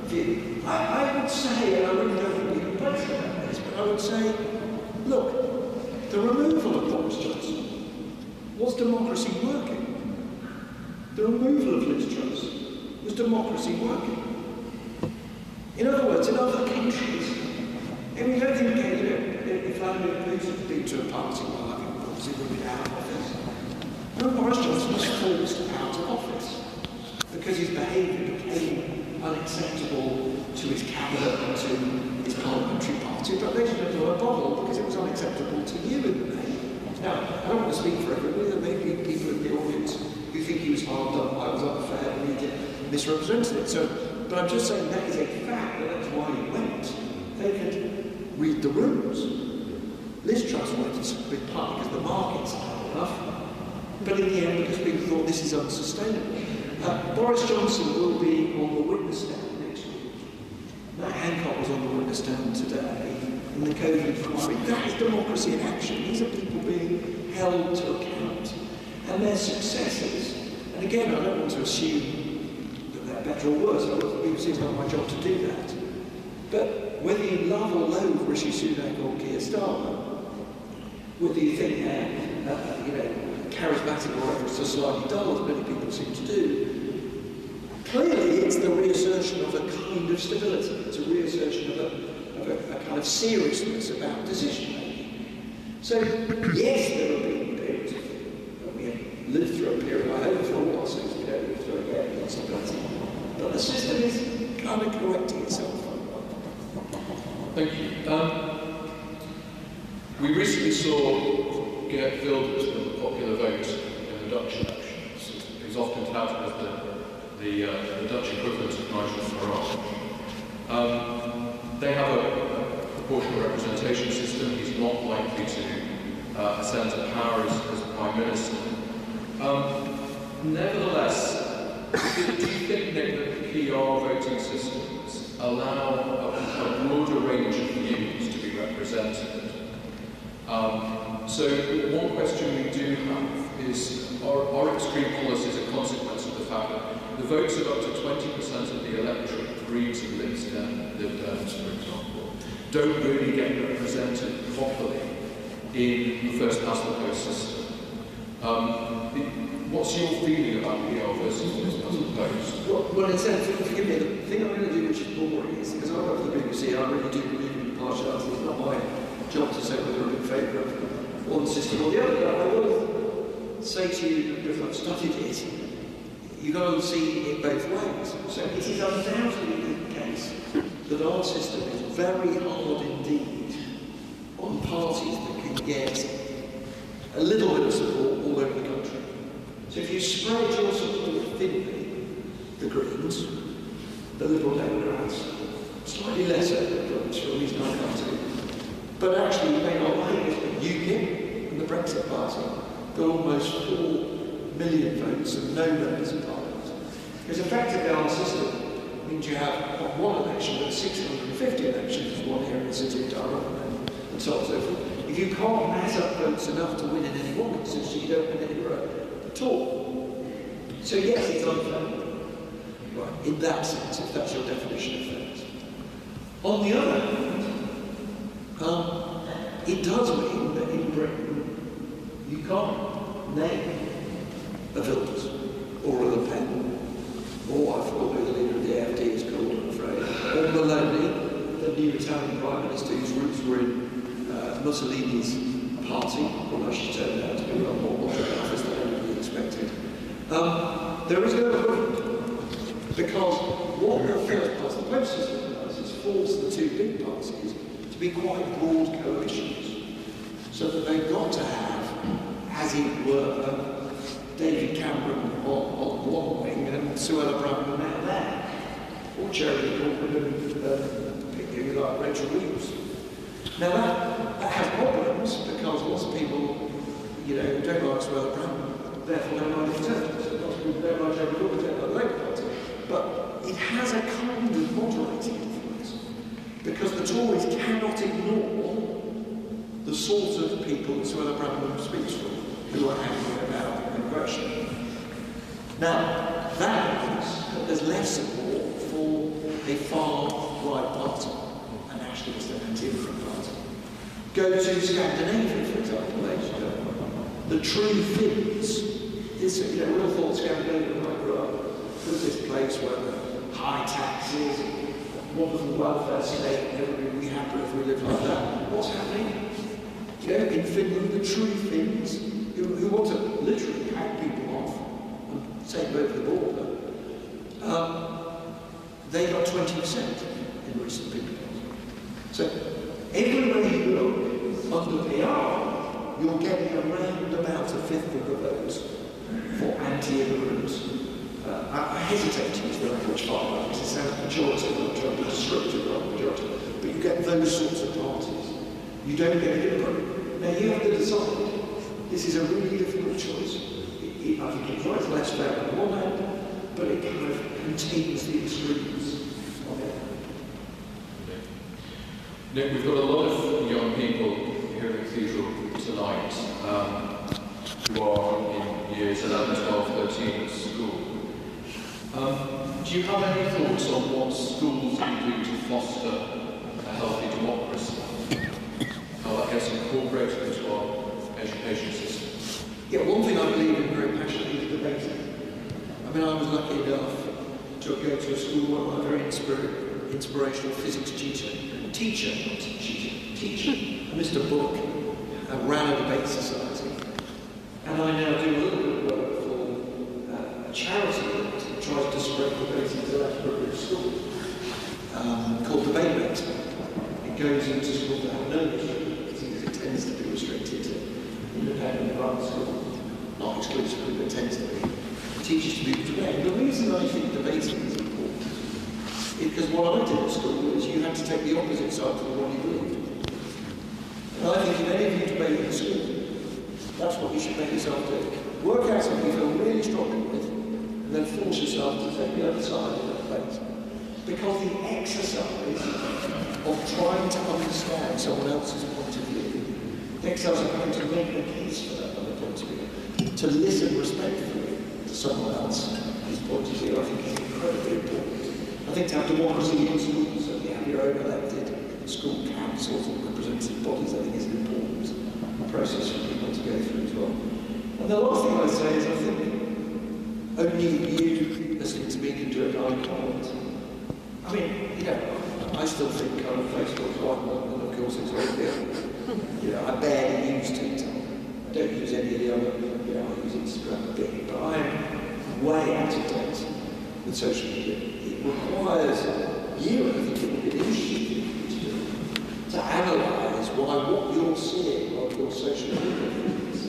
view. I would say, and I really don't think we can place it about this, but I would say, look, the removal of Boris Johnson, was democracy working? The removal of Liz Truss, was democracy working? In other words, in other countries, and we don't think, if Vladimir Putin had been to a party while having obviously would be out of office. No, Boris Johnson was forced out of office because his behaviour became unacceptable to his cabinet and to his parliamentary party, but they didn't blow a bubble because it was unacceptable to you in the main. Now, I don't want to speak for everybody, there may be people in the audience who think he was hard done, I was unfair, the media misrepresented it. So, but I'm just saying that is a fact, that that's why he went. They could read the rooms. Liz Truss went in big part because the markets aren't enough, but in the end because people thought this is unsustainable. Boris Johnson will be on the witness stand next week. Matt Hancock was on the witness stand today in the COVID inquiry. That is democracy in action. These are people being held to account. And their successors, and again, I don't want to assume that they're better or worse, it's not my job to do that. But whether you love or loathe Rishi Sunak or Keir Starmer, whether you think they're charismatic or whatever, it's just slightly dull, as many people seem to do, clearly it's the reassertion of a kind of stability, it's a reassertion of a kind of seriousness about decision making. So, yes, there have been periods, and we have lived through a period, I hope for all our sakes we don't live through again, not stability. But the system is kind of correcting itself. Thank you. We recently saw Geert Wilders win the popular vote in the Dutch elections. He's often touted as the Dutch equivalent of Nigel Farage. They have a proportional representation system. He's not likely to ascend to power as Prime Minister. Nevertheless, do you think, Nick, that the PR voting systems allow a broader range of views to be represented. So one question we do have is, are extreme policies a consequence of the fact that the votes of up to 20% of the electorate, Greens and Lib Dems, for example, don't really get represented properly in the first past the post system? What's your feeling about PR versus first past the post? Well, in sense, forgive me, the thing I'm going to do which is boring is, because I work for the BBC, I really do believe in impartiality. It's not my job to say whether I'm in favour of one system or the other. I will say to you, if I've studied it, you go and see it both ways. So it is undoubtedly the case that our system is very hard indeed on parties that can get a little bit of support all over the country. So if you spread your support thinly, the Greens, the Liberal Democrats, slightly lesser, which for a reason I can't see, but actually you may not like it, but UKIP and the Brexit Party got almost 4 million votes and no members of Parliament. Because effectively our system means you have not one election, but 650 elections, one here in the city of Durham, and so on and so forth. If you can't mass up votes enough to win in any one constituency, you don't win anywhere at all. So yes, it's unfair. Right, in that sense, if that's your definition of fairness. On the other hand, it does mean that in Britain, you can't name a Wilders or a Le Pen, or I forgot who the leader of the AfD is called, I'm afraid, or Meloni, the new Italian Prime Minister whose roots were in Mussolini's party, although she turned out to be a lot more moderate than anybody expected. There is no equivalent, because what the first past the post system does is force the two big parties to be quite broad coalitions, so that they've got to have, as it were, David Cameron on one wing and Suella Braverman out there, or Jeremy Corbyn and pick who you like, Rachel Reeves. Now that has problems, because lots of people, don't like Suella Braverman, therefore don't like the Conservatives. Lots of people don't like Jeremy Corbyn, don't like the Labour Party. But it has a kind of moderating influence, because the Tories cannot ignore the sort of people that Suella Braverman speaks for, who are angry about immigration. Now, that means that there's less support for a far-right party, a nationalist and anti-immigrant party. Go to Scandinavia, for example, the True Finns. We all thought Scandinavia when I grew up was this place where high taxes, wonderful welfare state, and everybody would be happy if we lived like that. What's happening? In Finland, the True Finns, who want to literally pack people off and take them over the border, they got 20% in recent people. So everywhere you look under PR, you're getting around about a fifth of the votes for anti-immigrants. I hesitate to use the language far because it sounds pejorative, I'm trying to be descriptive rather than pejorative, but you get those sorts of parties. You don't get it in Britain. Now you have to decide. This is a really difficult choice. I think it drives less fair on the one hand, but it kind of contains the extremes on the other hand. Nick, we've got a lot of young people here at the Cathedral tonight who are in years 11, 12, 13 at school. Do you have any thoughts on what schools can do to foster a healthy democracy? How that gets incorporated into our education system? Yeah, one thing I believe in very passionately is debating. I was lucky enough to go to a school where my very inspirational physics teacher, Mr. Book, ran a debate society. And I now do a little bit of work for a charity that tries to spread debating into less privileged schools, called Debate Rate. It goes into schools that have no restrictions, because it tends to be restricted to independent private schools. Not exclusively, but tends to be. It teaches people to debate. The reason I think debating is important is because what I did at school is you had to take the opposite side to the one you believed. And I think if any of you debate in school, that's what you should make yourself do. Work out something you feel really strongly with, and then force yourself to take the other side of that debate. Because the exercise of trying to understand someone else's point of view, the exercise of having to make a case for that other point of view, to listen respectfully to someone else's point of view, I think is incredibly important. I think to have democracy in schools, so you have your own elected school councils or representative bodies, I think is an important process for people to go through as well. And the last thing I'd say is I think only you listening to me can do it, I can't. I mean, you know, I still think kind of Facebook's quite modern, and of course it's all good. You know, I barely use TikTok. I don't use any of the other, you know, I use Instagram a bit, but I'm way out of date with social media. It requires you, I think it would be interesting to do, to analyse why what you're seeing on your social media feeds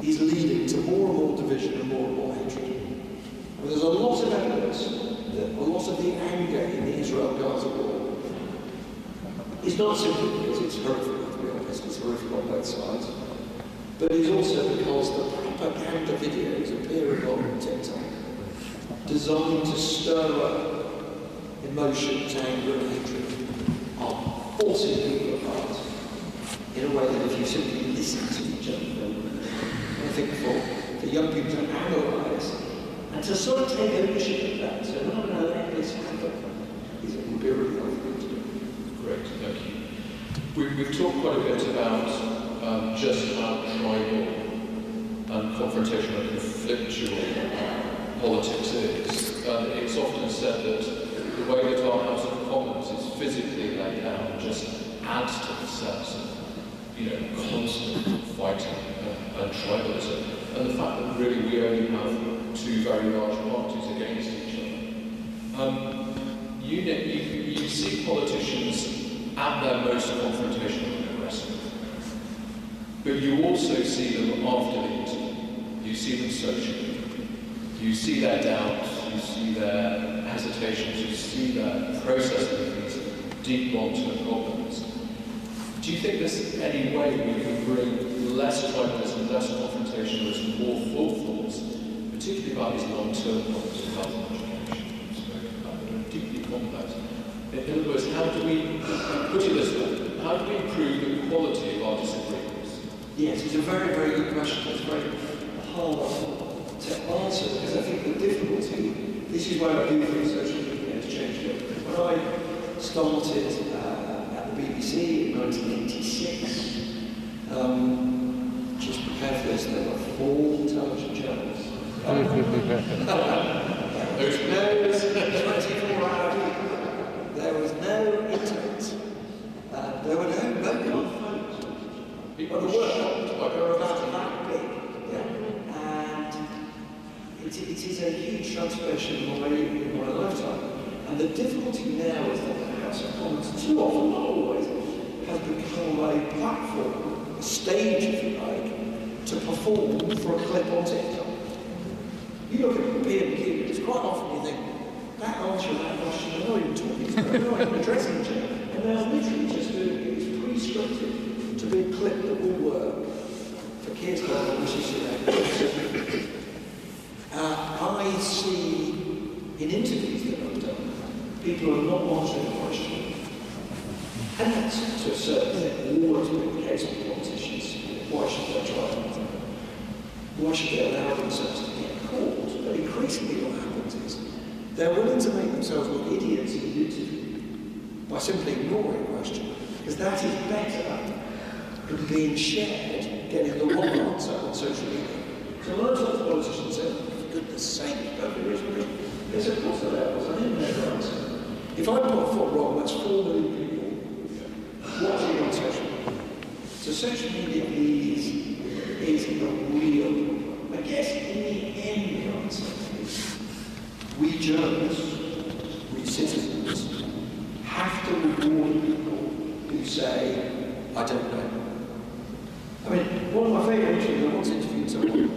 is leading to more and more division and more hatred. I mean, there's a lot of evidence that a lot of the anger in the Israel-Gaza war is not simply because it's horrific, to be honest, it's horrific on both sides, but it's also because the propaganda videos appearing on TikTok designed to stir up emotions, anger and hatred are forcing people apart in a way that if you simply listen to each other, I think for young people to analyse and to sort of take ownership of that, so not going to let this happen, it would be a really helpful thing to do. Great, thank you. We've talked quite a bit about just how tribal and confrontational and conflictual politics is. It's often said that the way that our House of Commons is physically laid out just adds to the sense of, you know, constant fighting and tribalism, and the fact that really we only have two very large parties against each other. You see politicians at their most confrontational and aggressive, but you also see them after the interview. You see them socially. You see their doubts, you see their hesitations, you see their processing of these deep long-term problems. Do you think there's any way we can bring less tribalism, less confrontationalism, more thoughtfulness, particularly about these long-term problems of health and education that are deeply complex? In other words, how do we, put it this way, how do we improve the quality of our disagreements? Yes, it's a very, very good question. It's very hard to answer, because I think the difficulty, this is where I do think social media has changed it. When I started at the BBC in 1986, just prepare for this, there were 4 television channels. There was no 24-hour, there was no internet, there were no mobile phones. People were about that big. It is a huge transformation in my lifetime. And the difficulty now is that the House of Commons, too often, not always, has become a platform, a stage, if you like, to perform for a clip on TikTok. You look at PMQ, it's quite often you think, that answer to that question, they're not even talking to them, they're not even addressing each other. And they're literally just doing it. It's pre-scripted to be a clip that will work for kids, which is I see in interviews that I've done, people are not answering the question. And that's, to a certain thing, always been the case with politicians. Why should they try anything? Why should they allow themselves to get caught? But increasingly what happens is they're willing to make themselves look idiots in an interview by simply ignoring a question, because that is better than being shared, getting the wrong answer on social media. So when I talk to politicians, say, for goodness sake, don't be reasonable. They said, of course there was. I didn't know the answer. If I put a foot wrong, that's 4 million people watching on social media. So social media is a real problem. I guess in the end the answer is we journalists, we citizens, have to reward people who say, I don't know. I mean, one of my favourite interviews, I once interviewed someone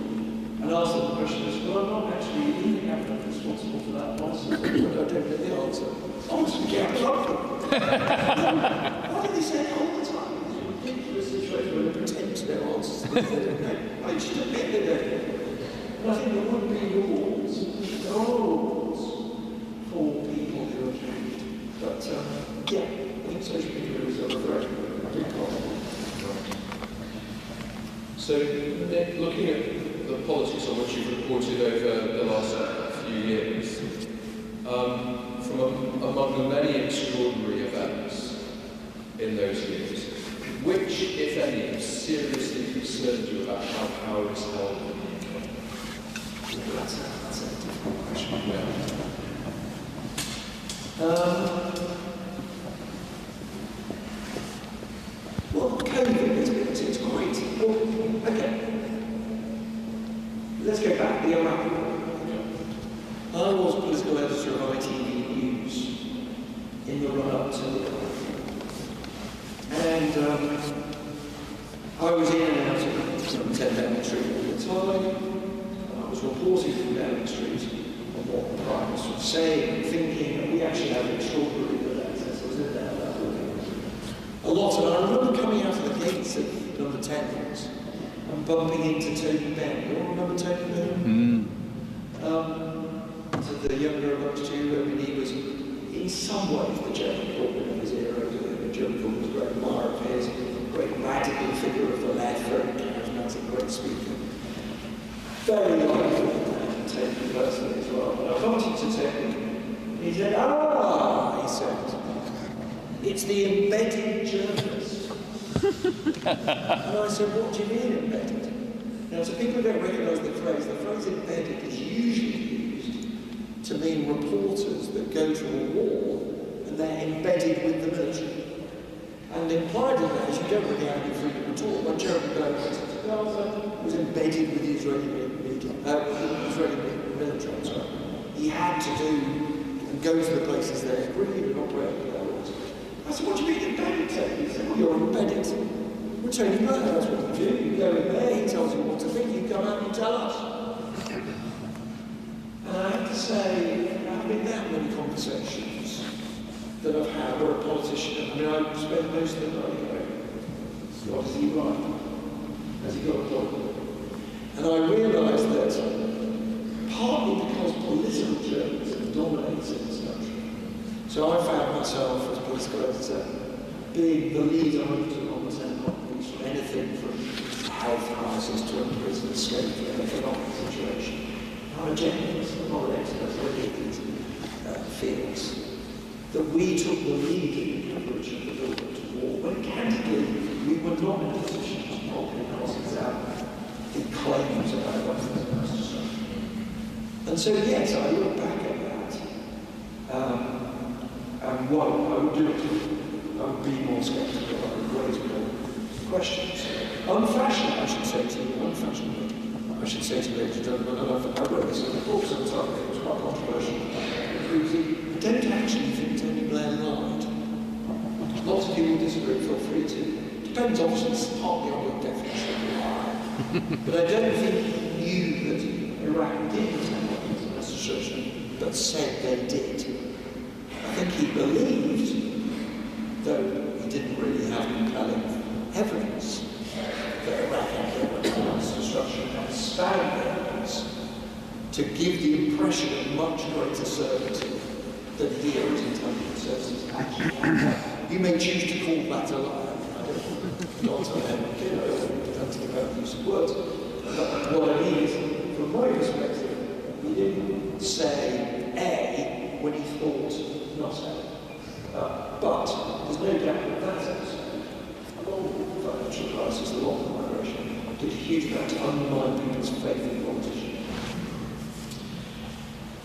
and asked them the question, is, well, I'm not actually in the cabinet responsible for that nonsense, but I don't know the answer. Honestly, get up. Why do they say it all the time? It's a ridiculous situation where they pretend to know answers to things they don't know. I just don't get it. And I think there would be rules, there are rules for people who are achieved. But yeah, I think social media is a very big problem. So, Nick, looking at the politics on which you've reported over the last few years, from among the many extraordinary events in those years, which, if any, have seriously concerned you about how power is held in the UK? That's a difficult question. Well, COVID, it's quite... Well, okay. Let's go back. The Iraq War. I was political editor of ITV News in the run-up to the Iraq War. And I was in and out of 10 Downing Street all the time. I was reporting from Downing Street on what the Prime Minister was saying and thinking, and we actually had an extraordinary access. I was in there a lot. And I remember coming out of the gates at number 10 and bumping into Tony Benn. You all remember Tony Benn? To the younger amongst you, I mean, he was in some ways the Jeremy Corbyn of his era. Jeremy Corbyn was a great admirer of his, great radical figure of the left, very charismatic, great speaker. Very likable and Tony personally as well. And I bumped into Tony. He said, he said, it's the embedded journalist. And I said, what do you mean embedded? Now, to people who don't recognise the phrase embedded is usually used to mean reporters that go to a war and they're embedded with the military. And implied in that is you don't really have any freedom at all. When Jeremy Benn went to Gaza, was embedded with the Israeli military. Sorry. He had to do and go to the places they agreed and operate with their orders. I said, what do you mean embedded, Tony? He said, well, you're embedded. We're Tony Blair, that's what you do. You go in there, he tells you what to think, you come out and you tell us. And I have to say, there haven't been that many conversations that I've had where a politician, I mean, I spent most of the night going, what does he write? Has he got a point? And I realised that partly because political journalism dominates in this country. So I found myself as political editor being the lead item on the 10 copies for anything from health crisis to a prison escape to an economic situation. I'm a generalist, I'm not an expert in any of these fields. That we took the lead in the coverage of the build-up to war, when candidly we were not in a position to properly cross-examine the claims about weapons of mass destruction. And so yes, I look back at that, and one, I would do it, I would be more sceptical, I would raise more questions. Unfashionable, I should say to you, unfashionable, I should say to you, ladies and gentlemen, and I wrote this in the book sometime, it was quite controversial. I don't actually think Tony Blair lied. Lots of people disagree, feel free to. Depends obviously, it's partly on your definition of lie. But I don't think he knew that Iraq did attend weapons of mass destruction, but said they did. I think he believed, though he didn't really have compelling evidence, that Iraq had weapons of mass destruction and found evidence to give the impression of much greater certainty that he or his intelligence services actually have. You may choose to call that a lie. I don't depends on the use of words. But what I mean is, from my perspective, he didn't say A when he thought not A. But there's no doubt that that's a long financial crisis, a long migration, did a huge amount to undermine people's faith in politicians.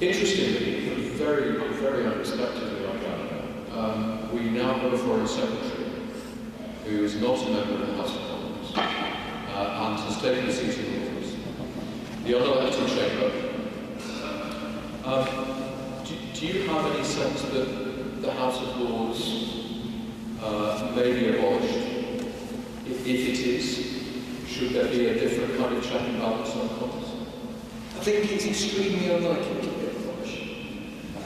Interestingly, very, very unexpectedly, I gather, we now have a foreign secretary who is not a member of the House of Commons and has taken a seat in the office, the unelected chamber. Do you have any sense that the House of Lords may be abolished? If it is, should there be a different kind of check and balance on Commons? I think it's extremely unlikely to be abolished.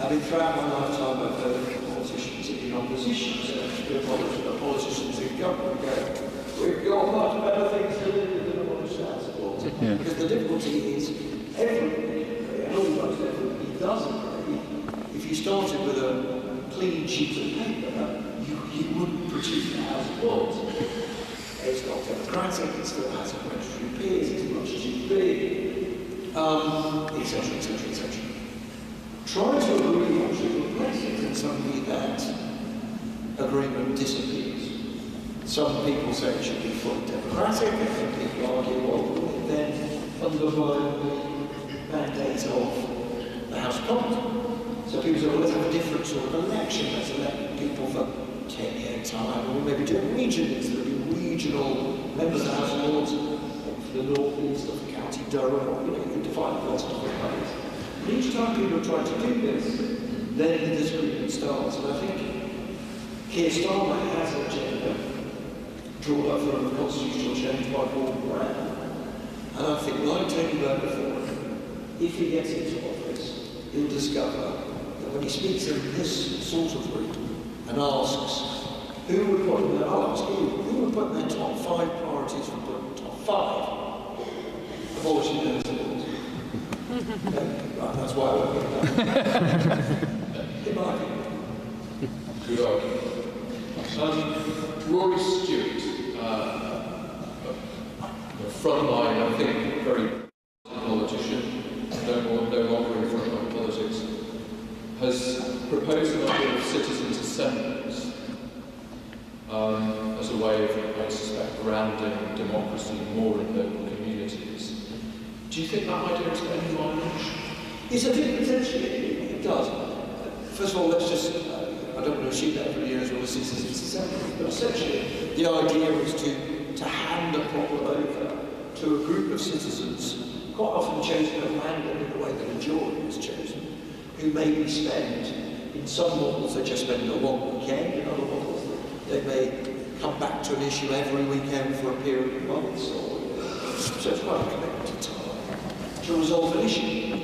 I mean, throughout my lifetime, I've heard politicians in opposition say, politicians in government go, we've got much better things to do than abolish the House of Lords. Yeah. Because the difficulty is, everybody, and almost everybody does agree, if you started with a clean sheet of paper, you wouldn't produce the House of Lords. It's not democratic, it still has hereditary peers, it's much too big, etc., etc., etc. Try to agree on triple Brexit, and suddenly that agreement disappears. Some people say it should be fully democratic, and some people argue, well, it then undermine the mandate of the House of Commons. So people say, well, let's have a different sort of election, let's elect people for 10-year time, or maybe do it regionally, so there'll be regional members of the House of Lords for the north east of County Durham, or you can define it lots of different ways. And each time people try to do this, then the disagreement starts. And I think Keir Starmer has an agenda drawn up from the constitutional change by Gordon Brown. And I think, like Tony Blair before, if he gets into office, he'll discover that when he speaks in this sort of room and asks, who would put in their, I'll ask you, who would put in their top 5 priorities for Britain? Top 5? Abolishing those right, that's why I won't get that. In my opinion. Good argument. Rory Stewart, frontline, I think, very politician, no longer in frontline politics, has proposed an idea of citizens' assemblies as a way of, I suspect, grounding democracy more in local communities. Do you think that idea is any mileage? Yes, I think potentially it does. First of all, let's just, I don't want to assume that everybody knows what a citizen's assembly, but essentially the idea is to hand a problem over to a group of citizens, quite often chosen at random in the way that a jury is chosen, who maybe spend, in some models they just spend a long weekend, in other models they may come back to an issue every weekend for a period of months, so it's quite a commitment to time to resolve an issue.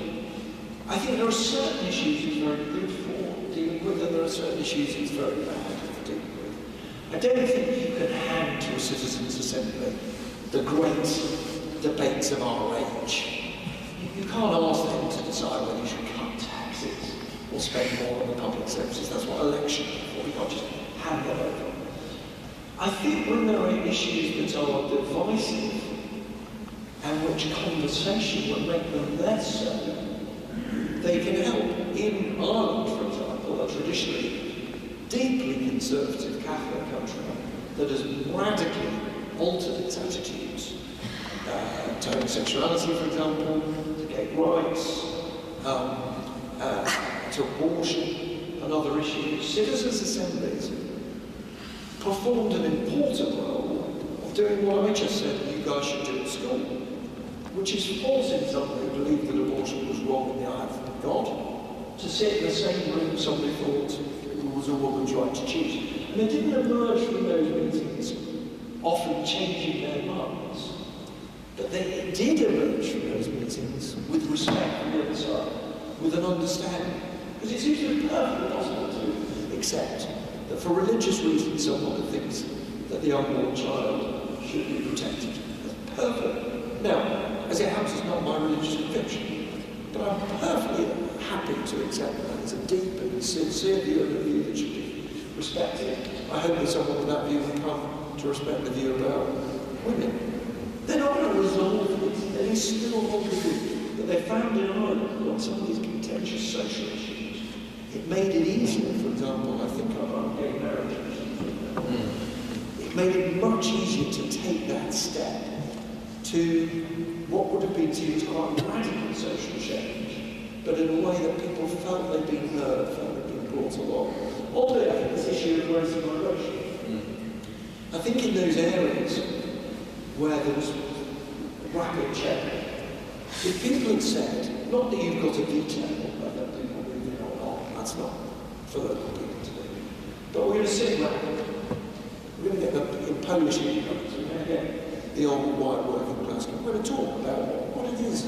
I think there are certain issues it's very good for dealing with, and there are certain issues it's very bad for dealing with. I don't think you can hand to a citizens' assembly the great debates of our age. You can't ask them to decide whether you should cut taxes or spend more on the public services. That's what elections are for. You can't just hand them over. I think when there are issues that are divisive and which conversation will make them less so, they can help. In Ireland, for example, a traditionally deeply conservative Catholic country that has radically altered its attitudes to homosexuality, for example, to gay rights, to abortion and other issues. Citizens' assemblies performed an important role of doing what I just said you guys should do at school, which is forcing somebody who believed that abortion was wrong in the eye of God to sit in the same room somebody thought it was a woman's right to choose. And they didn't emerge from those meetings often changing their minds, but they did emerge from those meetings with respect for the other side, with an understanding. Because it's usually perfectly possible to accept that for religious reasons someone thinks that the unborn child should be protected. That's perfect. Now, as it happens, it's not my religious conviction, but I'm perfectly happy to accept that it's a deep and sincere view of the view that should be respected. I hope that someone with that view will come to respect the view about women. They're not going to resolve this. There is still what we do that they found in Ireland on some of these contentious social issues. It made it easier, for example, I think about gay marriage. It made it much easier to take that step to what would have been seen as quite radical social change, but in a way that people felt they'd been heard, felt they'd been brought along. Oddly, I think this issue of race and migration. I think in those areas where there was rapid change, if people had said, not that you've got a detail whether people move in or not, that's not for local people to do, but we're going to sit around, we're going to get in Polish immigrants, we're going to get the old white working class, we're going to talk about what it is.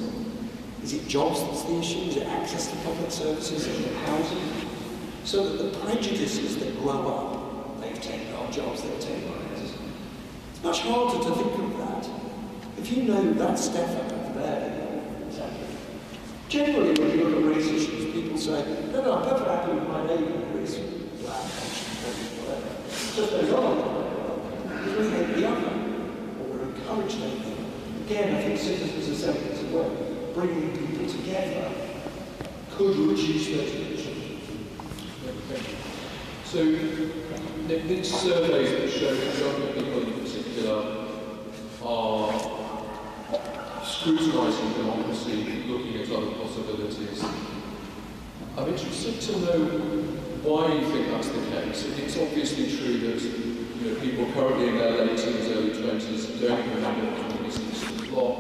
Is it jobs that's the issue? Is it access to public services? Is it housing? So that the prejudices that grow up, they've taken our jobs, they've taken our houses. It's much harder to think of that. If you know that Stefan over there, exactly. Generally, when you look at race issues, people say, no, I'm perfectly happy with my neighbour who is just goes on. We hate the other, or we're encouraged to hate them. Again, I think citizens' assemblies as well, bringing people together, could reduce those divisions. So, Nick, these surveys that show that younger people in particular are scrutinising democracy, looking at other possibilities. I'm interested to know why you think that's the case. It's obviously true that people currently in their late teens, early 20s don't even remember what communism used to block.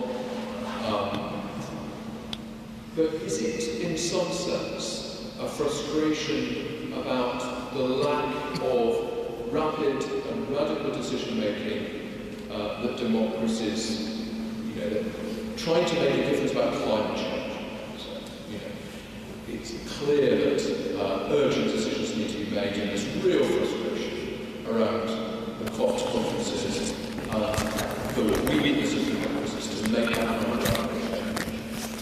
But is it, in some sense, a frustration about the lack of rapid and radical decision-making that democracies, trying to make a difference about climate change? So, it's clear that urgent decisions need to be made, and there's real frustration around the COP conferences, the weakness of democracies to make that kind of climate change,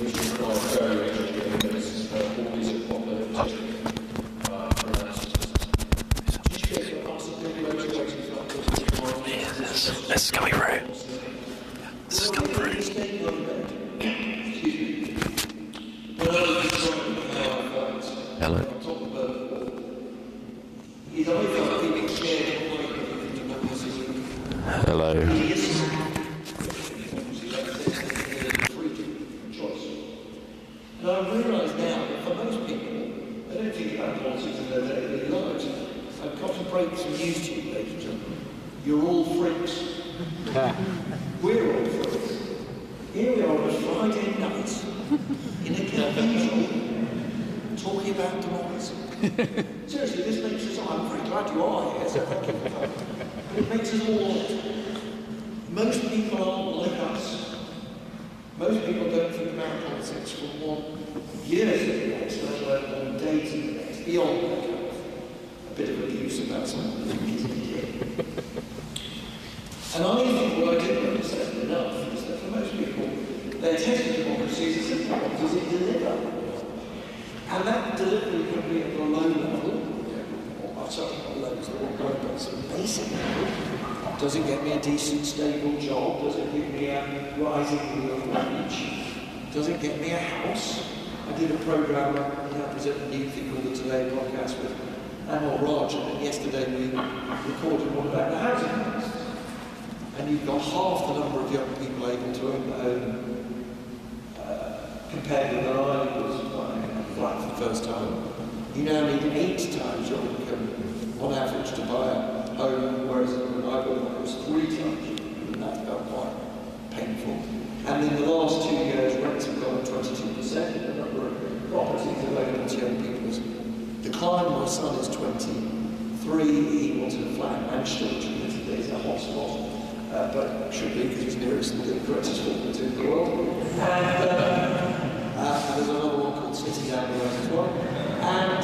which requires very urgent limits, all these apocalyptic pronouncements. Do you think that that's a big motivating factor? This is coming through. This is coming through. Hello. Hello. And I realise now that for most people, they don't think about politics in their daily lives. I've got to break some news to you, ladies and gentlemen. You're all freaks. We're all freaks. Here we are on a Friday night in a cathedral talking about democracy. Seriously, this makes us, I'm very glad you are here, so thank you for coming. It makes us all odd. Most people aren't like us. Most people don't think about politics from 1 year to the next, let alone 1 day to the next, beyond that kind of a bit of abuse about some of the things they did. And I think what I didn't understand enough is that for most people, their test of democracy is a simple one: does it deliver? And that delivery can be at a low level, sorry, not low, it's not low, but it's a basic level. Does it get me a decent, stable job? Does it give me a rising real wage? Does it get me a house? I did a programme, I present a new thing called the Today podcast with Amal Raj, and yesterday we recorded one about the housing crisis. And you've got half the number of young people able to own their home compared with when I was buying a flat for the first time. You now need 8 times your income on average to buy a home, whereas when I bought it was 3 times, and that felt quite painful. And in the last 2 years, rents have gone up 22%, and the number of properties available to young people has declined. My son is 23, he wanted a flat in Manchester, which admittedly is a hot spot. But should be, because it's nearest the greatest football team in the world. And there's another one called City down the road as well. And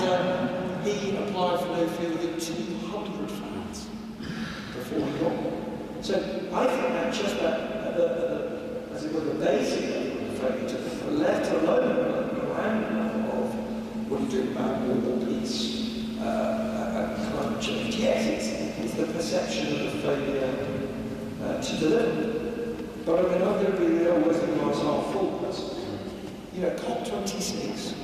he applied for no fewer than 200 flats before he got one. So I think that just as it were, the basic level of failure to left alone the ground level of what are you doing about global peace and climate change. Yes, it's the perception of the failure to deliver. But I mean, I'm going to be there always the glass half full person. COP26,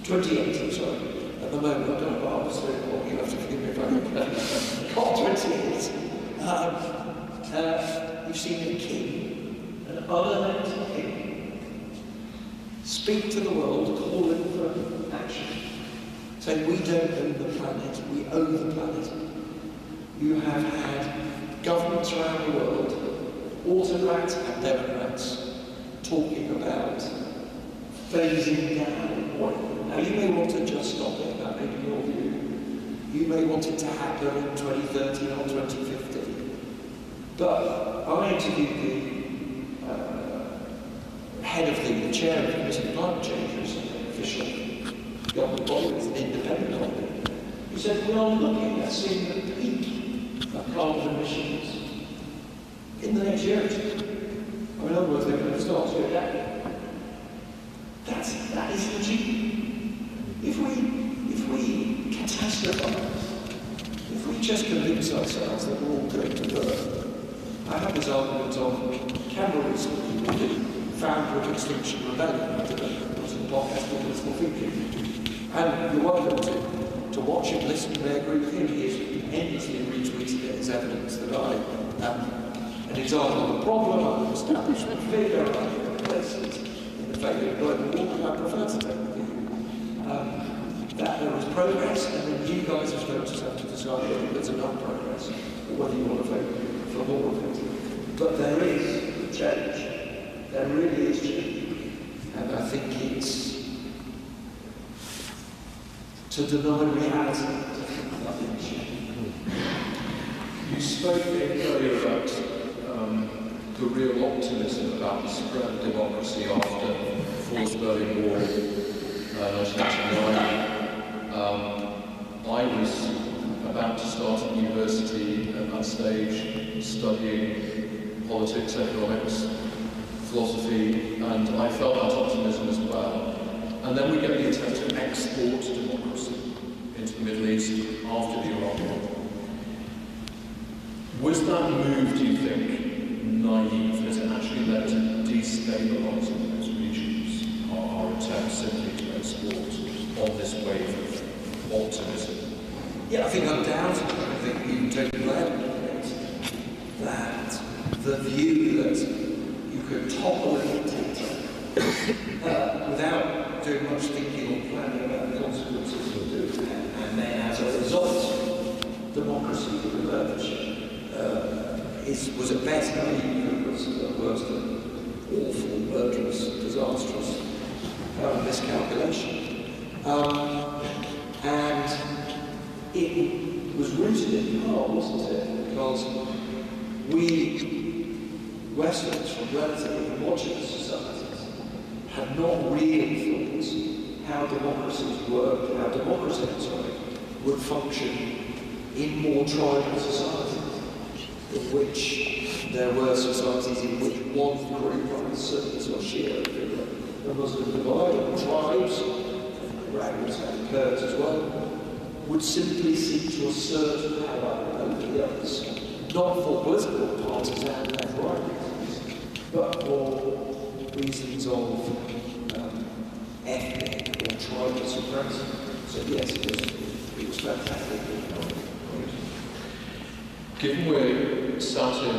28, I'm sorry, at the moment, I don't know, obviously, you'll have to forgive me if I don't COP28, you've seen the king, an unelected king, speak to the world, calling for action, saying we don't own the planet, we own the planet. You have had governments around the world, autocrats and democrats, talking about phasing down oil. Now you may want to just stop it, that may be your view. You may want it to happen in 2030 or 2050. But I interviewed the head of the chair of the Committee on Climate Change, who's an official government body, it's an independent body. He said, we are looking at seeing the peak of carbon emissions in the next year or two. In other words, they're going to start to go down. That is legit. If we catastrophize, if if we just convince ourselves that we're all going to learn, I have this argument on camera recently, people did founder of Extinction Rebellion, I don't know, it was a podcast called Political Thinking. And you're welcome to watch him, listen, and agree with him. He has endlessly retweeted it as evidence that I am an example of the problem, I'm an establishment figure, I'm complacent in the failure of global warming. I prefer to take the view that there is progress, and then you guys as voters have to decide whether there's enough progress or whether you want to vote for more of it. But there is change. There really is change. And I think it's to deny reality to think nothing's changed. You spoke earlier about the real optimism about the spread of democracy after the Fourth Berlin Wall, 1989. I was about to start at university at that stage, studying politics, economics, philosophy, and I felt that optimism as well. And then we get the attempt to export democracy into the Middle East after the Iraq War. Was that move, do you think, naive? Has it actually led to destabilising those regions? Our attempt simply to export on this wave of optimism? Yeah, I think undoubtedly, I think even Tony Blair that the view that you could topple a dictator without doing much thinking or planning about the consequences of doing that, and then as a result, democracy would emerge, was at best naive and was at worst an awful, murderous, disastrous miscalculation. And it was rooted in part, wasn't it? Because we, Westerners from relatively homogenous societies, had not really thought how democracies worked, how democracies would function in more tribal societies, in which there were societies in which one group, like the Sunnis or Shia, the Muslim divide, and tribes, Arabs and Kurds as well, would simply seek to assert power over the others, not for political partisan and right reasons, but for reasons of ethnic or tribal supremacy. So yes, it was fantastic. Given we're sat in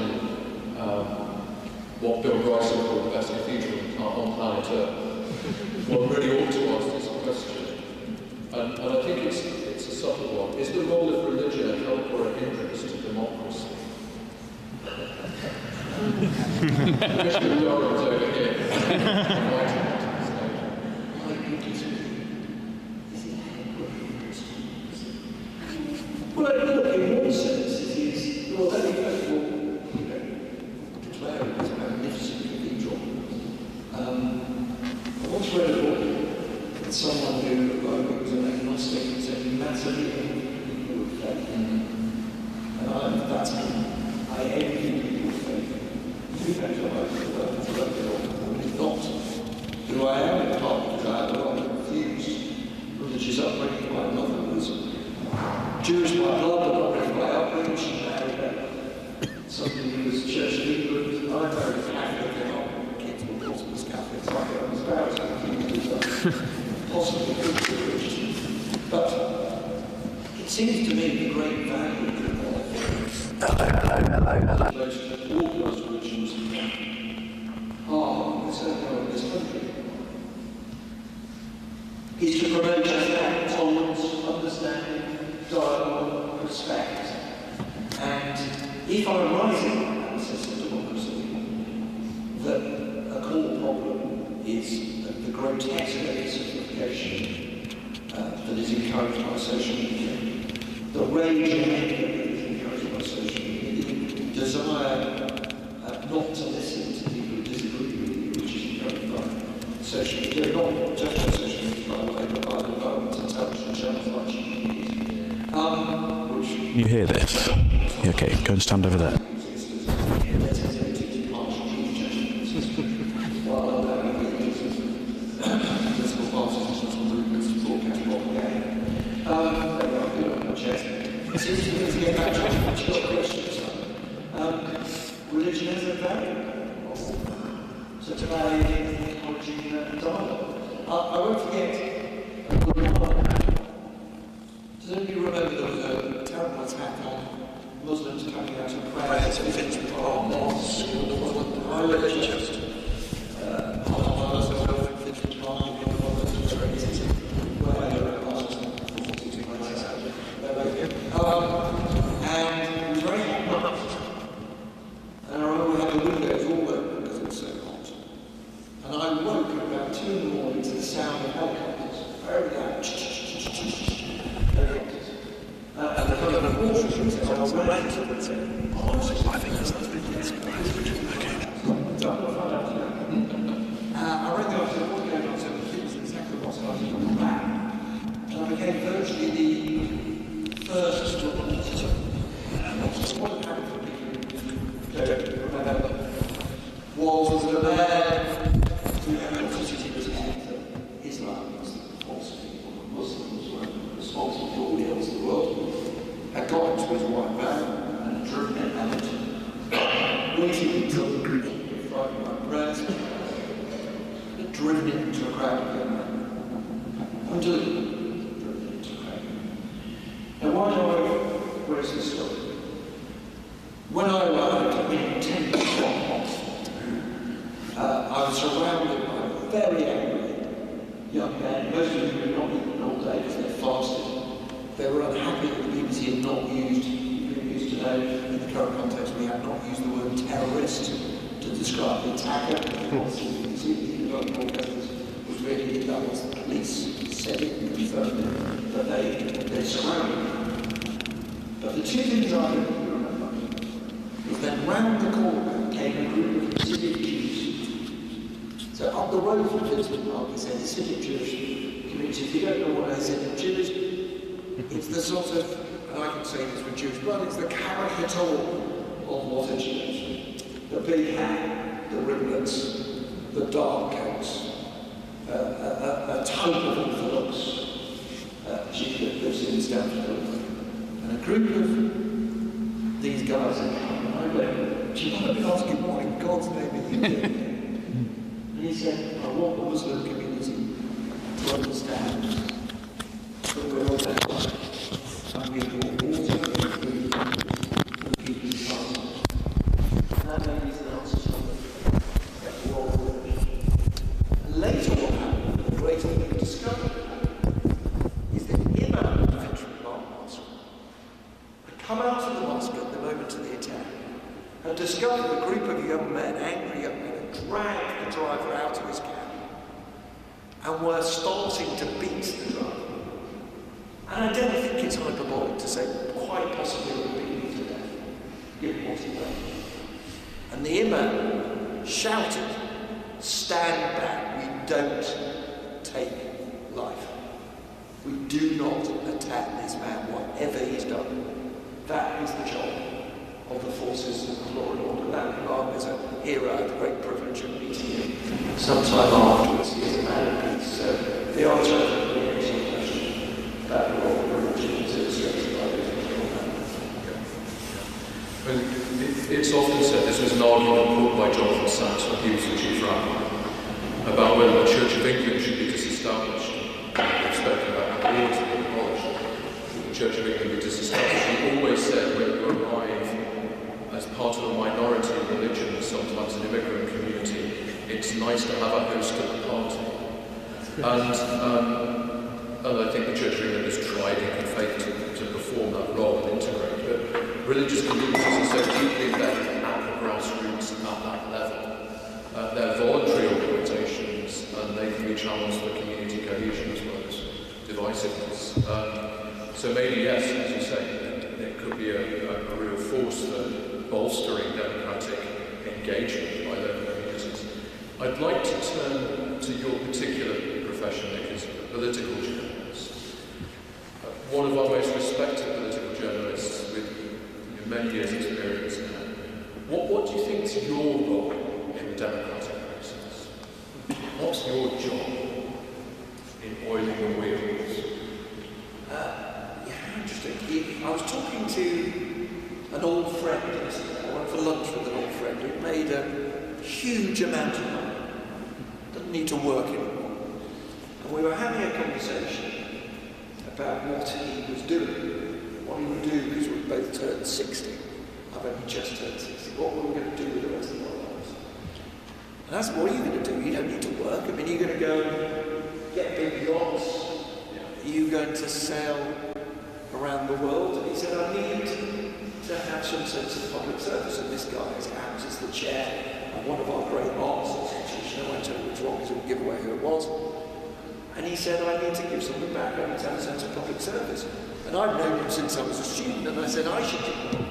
what Bill Bryson called the best cathedral on planet Earth, one really ought to ask this question, and I think it's a subtle one. Is the role of religion a help or a hindrance to democracy? Commissioner Durham's over here. Well, look, in one sense, it is, well, any people, declare it as a magnificent cathedral. I once read a book that someone who was an agnostic and said, massively people with faith. And I envy people with faith. You know, I'm not who I am, in part because I have a lot of confused religious upbringing. My mother was Jewish by blood, but not really by upbringing. She married somebody who was Church of England. I married Catholic, and our kids were Orthodox Catholics. Like I was embarrassed, possibly good Christian. But it seems to me the great value of most organised religions are in this country is to promote just that, tolerance, understanding, dialogue, respect. And if I'm right in the analysis of democracy, that a core problem is the grotesque simplification that is encouraged by social media, the rage and anger that is encouraged by social media, the desire not to listen to people who disagree with you, which is encouraged by social media, not just by social media, by the way, but by the development of television channels like which... You hear this? Okay, go and stand over there. It's to get back to your questions. Religion is a value. So today, ecology and dialogue. I won't forget does anybody remember there was a terrible attack on Muslims coming out of prayers in Finchley Park Mosque? I religious. And it was very hot. And I remember having the windows all open because it was so hot. And I woke at about 2 in the morning to the sound of helicopters. Very loud. Helicopters. And the kind of water was there. I think that's the I read the article, what going on, so it's exactly what's happening on the back. And I became virtually the first to what had happened for people who don't remember was that a man who had constituted that Islam was the false people, Muslims were responsible for all the ills of the world, had got into his white van and driven it out, waiting until the group of Friday night prayers, driven it into a crowd of young men. Unbelievable. Driven it into a crowd. Now, why do I raise this story? When I arrived in 10 I was surrounded by very angry young men, most of whom had not eaten all day because they fasted. They were unhappy that the BBC had not used today, in the current context, we had not used the word terrorist to describe the attacker. Was really that was the police said it and confirmed it, but they surrounded him. But the two things I remember was that round the corner came a group of Hasidic Jews. So up the road from Finchley Park is a Hasidic Jewish community. If you don't know what a Hasidic Jew is, it's the sort of, and I can say this with Jewish blood, it's the caricature of what a Jew is. The big hat, the ringlets, the dark coats, a total orthodox Jew that lives in Stamford. And a group of these guys, and I went, do you want to be asking what in God's name are you doing? And he said, I want the Muslim community to understand that we're all that way. And we will also include the people in Parliament. And that maybe is an answer to that we're all later what happened, the great thing we discovered is that in that Finchley Park Mosque, had come out of the mosque at the moment of the attack, and discovered a group of young men, angry young men, had dragged the driver out of his cab and were starting to beat the driver. And I don't think it's hyperbolic to say quite possibly would be beaten to death, given what he done. And the imam shouted, "Stand back, we don't take life. We do not attack this man, whatever he's done." That is the job of the forces of law and order. That imam is a hero. I had the great privilege of meeting him sometime afterwards. He's a man of peace. So the answer to the question about the role of religion is illustrated by this. Well, it's often said, this was an argument put by Jonathan Sachs when he was the chief rabbi, about whether the Church of England should be disestablished. We've spoken about how it ought to be abolished. Should the Church of England be disestablished? He always said when you arrive as part of a minority religion, sometimes an immigrant community, it's nice to have a host at the party. And I think the Church of England has tried in good faith to perform that role and integrate. But religious communities are so deeply embedded at the grassroots at that level. They're voluntary organisations and they can be channels for community cohesion as well as divisiveness. So maybe, yes, as you say, there could be a real force for bolstering democratic engagement by local communities. I'd like to turn to your particular profession, Nick, as a political journalist. One of our most respected political journalists with many years' experience now. What do you think is your role in the democratic process? What's your job in oiling the wheels? Interesting. I was talking an old friend yesterday. I went for lunch with an old friend who made a huge amount of money. Doesn't need to work anymore. And we were having a conversation about what he was doing, what he would do because we both turned 60. I've only just turned 60. What were we going to do with the rest of our lives? And I said, what are you going to do? You don't need to work. I mean, you're going to go and get big yachts. Are you going to sail around the world? And he said, I need to have some sense of public service. And this guy is the chair of one of our great arts institutions. I won't tell you which one because it will give away who it was. And he said, I need to give something back. I need to have a sense of public service. And I've known him since I was a student, and I said, I should do that.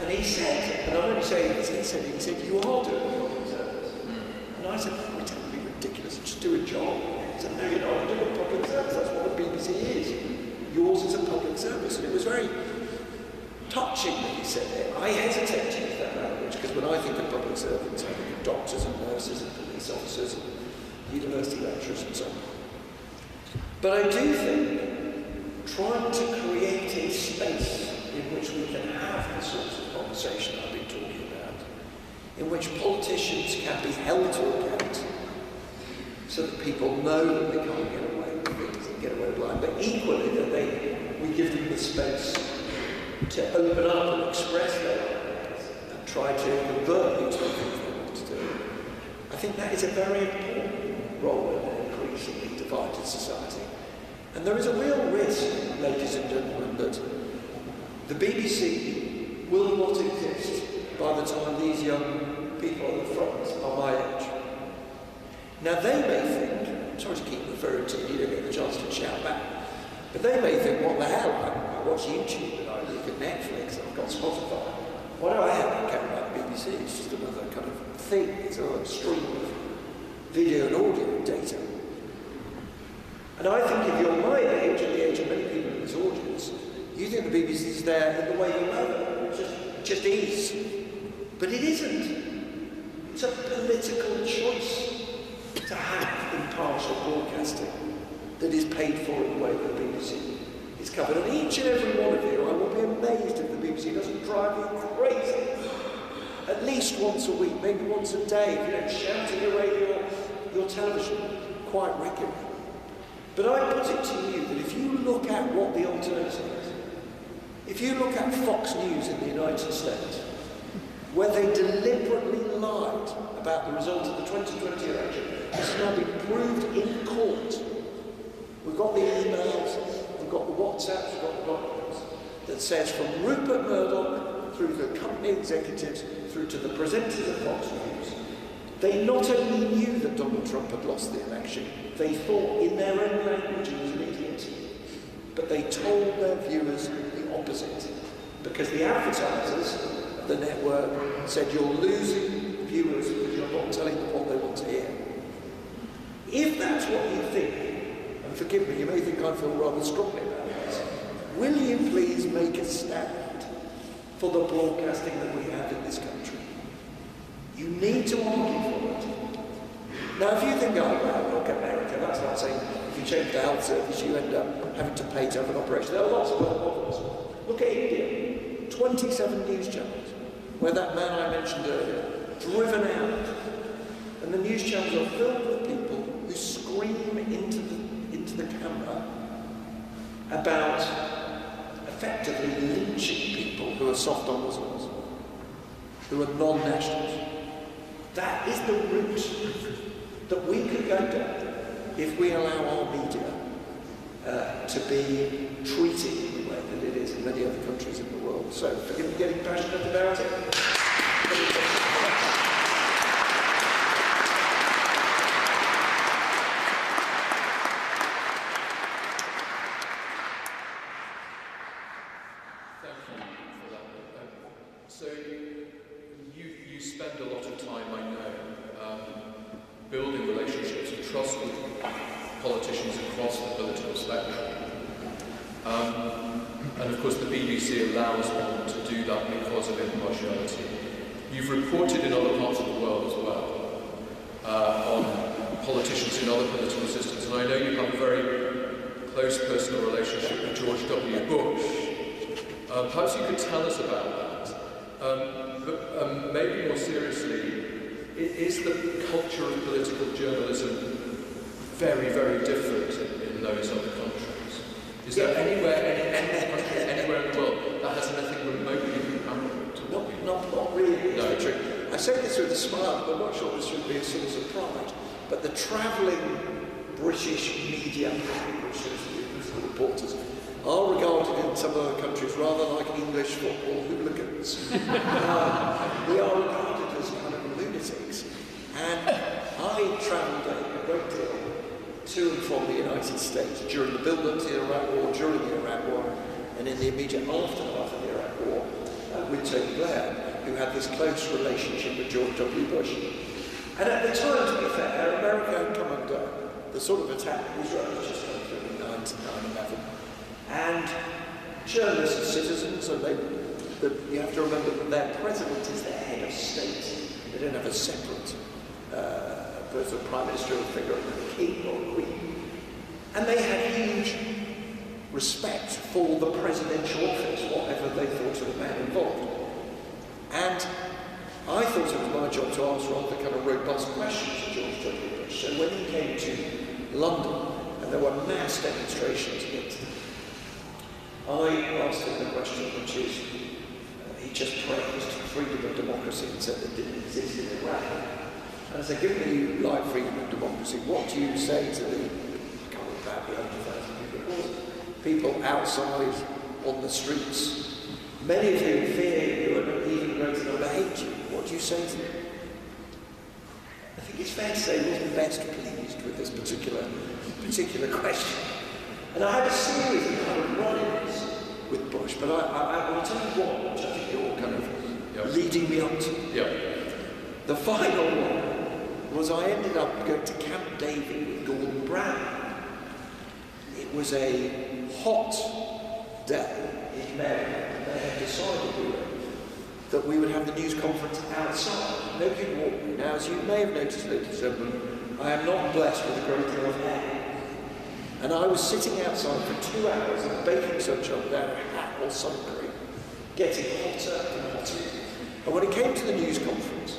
And he said, and I'm only saying this, he said, you are doing public service. And I said, oh, it's totally ridiculous, just do a job. He said, no, you're not doing public service, that's what the BBC is. Yours is a public service. And it was very touching that he said it. I hesitate to use that language, because when I think of public servants, I think of doctors and nurses and police officers and university lecturers and so on. But I do think trying to create a space in which we can have the sorts of conversation I've been talking about, in which politicians can be held to account so that people know that they can't get away with things and get away with lying, but equally that we give them the space to open up and express their ideas and try to convert you to the things they want to do. I think that is a very important role in an increasingly divided society. And there is a real risk, ladies and gentlemen, that the BBC will not exist by the time these young people on the front are my age. Now they may think, I'm sorry to keep referring to you, don't get the chance to shout back, but they may think, what the hell, I watch YouTube and I look at Netflix and I've got Spotify. Why do I have to care about the BBC? It's just another kind of thing, it's another stream of video and audio data. And I think if you're my age, and the age of many people in this audience, you think the BBC is there in the way you know it. It just is. But it isn't. It's a political choice to have impartial broadcasting that is paid for in the way that the BBC is covered. And each and every one of you, I will be amazed if the BBC doesn't drive you crazy. At least once a week, maybe once a day, if you don't shout at your radio, your television quite regularly. But I put it to you that if you look at what the alternative is, if you look at Fox News in the United States, where they deliberately lied about the result of the 2020 election, this has now been proved in court. We've got the emails, we've got the WhatsApps, we've got the documents that says from Rupert Murdoch through the company executives through to the presenters of Fox News, they not only knew that Donald Trump had lost the election, they thought in their own language he was an idiot. But they told their viewers the opposite. Because the advertisers of the network said you're losing viewers because you're not telling them what they want to hear. If that's what you think, and forgive me, you may think I feel rather strongly about this, will you please make a stand for the broadcasting that we have in this country? You need to argue for it. Now, if you think, oh, well, look at America, that's like saying if you change the health service, you end up having to pay to have an operation. There are lots of other models. Look at India, 27 news channels, where that man I mentioned earlier, driven out. And the news channels are filled with people who scream into the camera about effectively lynching people who are soft on Muslims, who are non-nationals. That is the route that we could go down if we allow our media to be treated in the way that it is in many other countries in the world. So forgive me getting passionate about it. So you spend a lot of time, I know, building relationships and trust with politicians across the political spectrum. And of course the BBC allows one to do that because of impartiality. You've reported in other parts of the world as well on politicians in other political systems, and I know you have a very close personal relationship with George W. Bush. Perhaps you could tell us about that. But maybe more seriously, is the culture of political journalism very, very different in those other countries? Is there anywhere in the world that has anything remotely comparable to what we know? Not really. No, true. I say this with a smile, but I'm not sure this would be a source of pride. But the travelling British media publishers, political reporters, are regarded in some other countries rather like English football hooligans. We are regarded as kind of lunatics. And I travelled a great deal to and from the United States during the build-up to the Iraq War, during the Iraq War, and in the immediate aftermath of the Iraq War, with Tony Blair, who had this close relationship with George W. Bush. And at the time, to be fair, America had come under the sort of attack Israel was just come through in 9/11. And journalists and citizens, and you have to remember that their president is their head of state. They don't have a separate person, prime ministerial figure, a king or a queen. And they had huge respect for the presidential office, whatever they thought of the man involved. And I thought it was my job to ask rather kind of robust questions of George W. Bush. So when he came to London, and there were mass demonstrations against him, I asked him the question, which is, he just praised freedom of democracy and said it didn't exist in Iraq. And I said, given that you like freedom of democracy, what do you say to the, I can't remember about the 100,000 people outside on the streets, many of whom fear you and even greater number hate you? What do you say to them? I think it's fair to say he wasn't best pleased with this particular question. And I had a series of kind of run-ins with Bush, but I'll tell you what, which I think you're kind of leading me up to. Yeah. The final one was I ended up going to Camp David with Gordon Brown. It was a hot day in May, and they had decided that we would have the news conference outside. Nobody would walk me. Now, as you may have noticed, ladies and gentlemen, I am not blessed with a great deal of hair. And I was sitting outside for 2 hours in the baking sunshine without a hat or sun cream, getting hotter and hotter. And when it came to the news conference,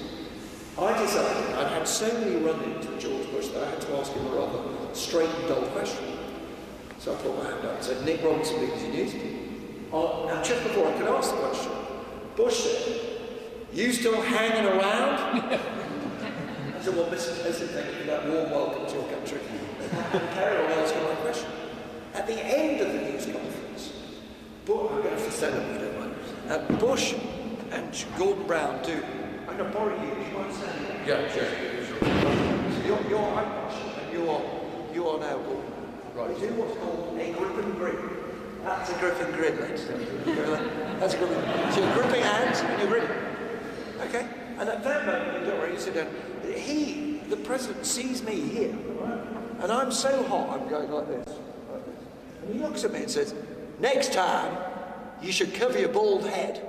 I decided I'd had so many run-ins with George Bush that I had to ask him a rather straight and dull question. So I put my hand up and said, Nick Robinson, BBC News. And just before I could ask the question, Bush said, "You still hanging around?" I said, "Well, Mr. President, thank you for that warm welcome to your country." And carried on asking my question. At the end of the news conference, I'm going to have to stand up if you don't mind. Bush and Gordon Brown do. I'm going to borrow you. Do you mind standing up? Yeah, sure. So you're Bush and you are now Gordon. Right. We do what's called a grip and grin. That's a grip and grin, ladies and gentlemen. That's a grip and grin. So you're gripping hands and you're grinning. Okay? And at that moment, don't worry, you sit down. The president sees me here, and I'm so hot, I'm going like this. And he looks at me and says, "Next time, you should cover your bald head."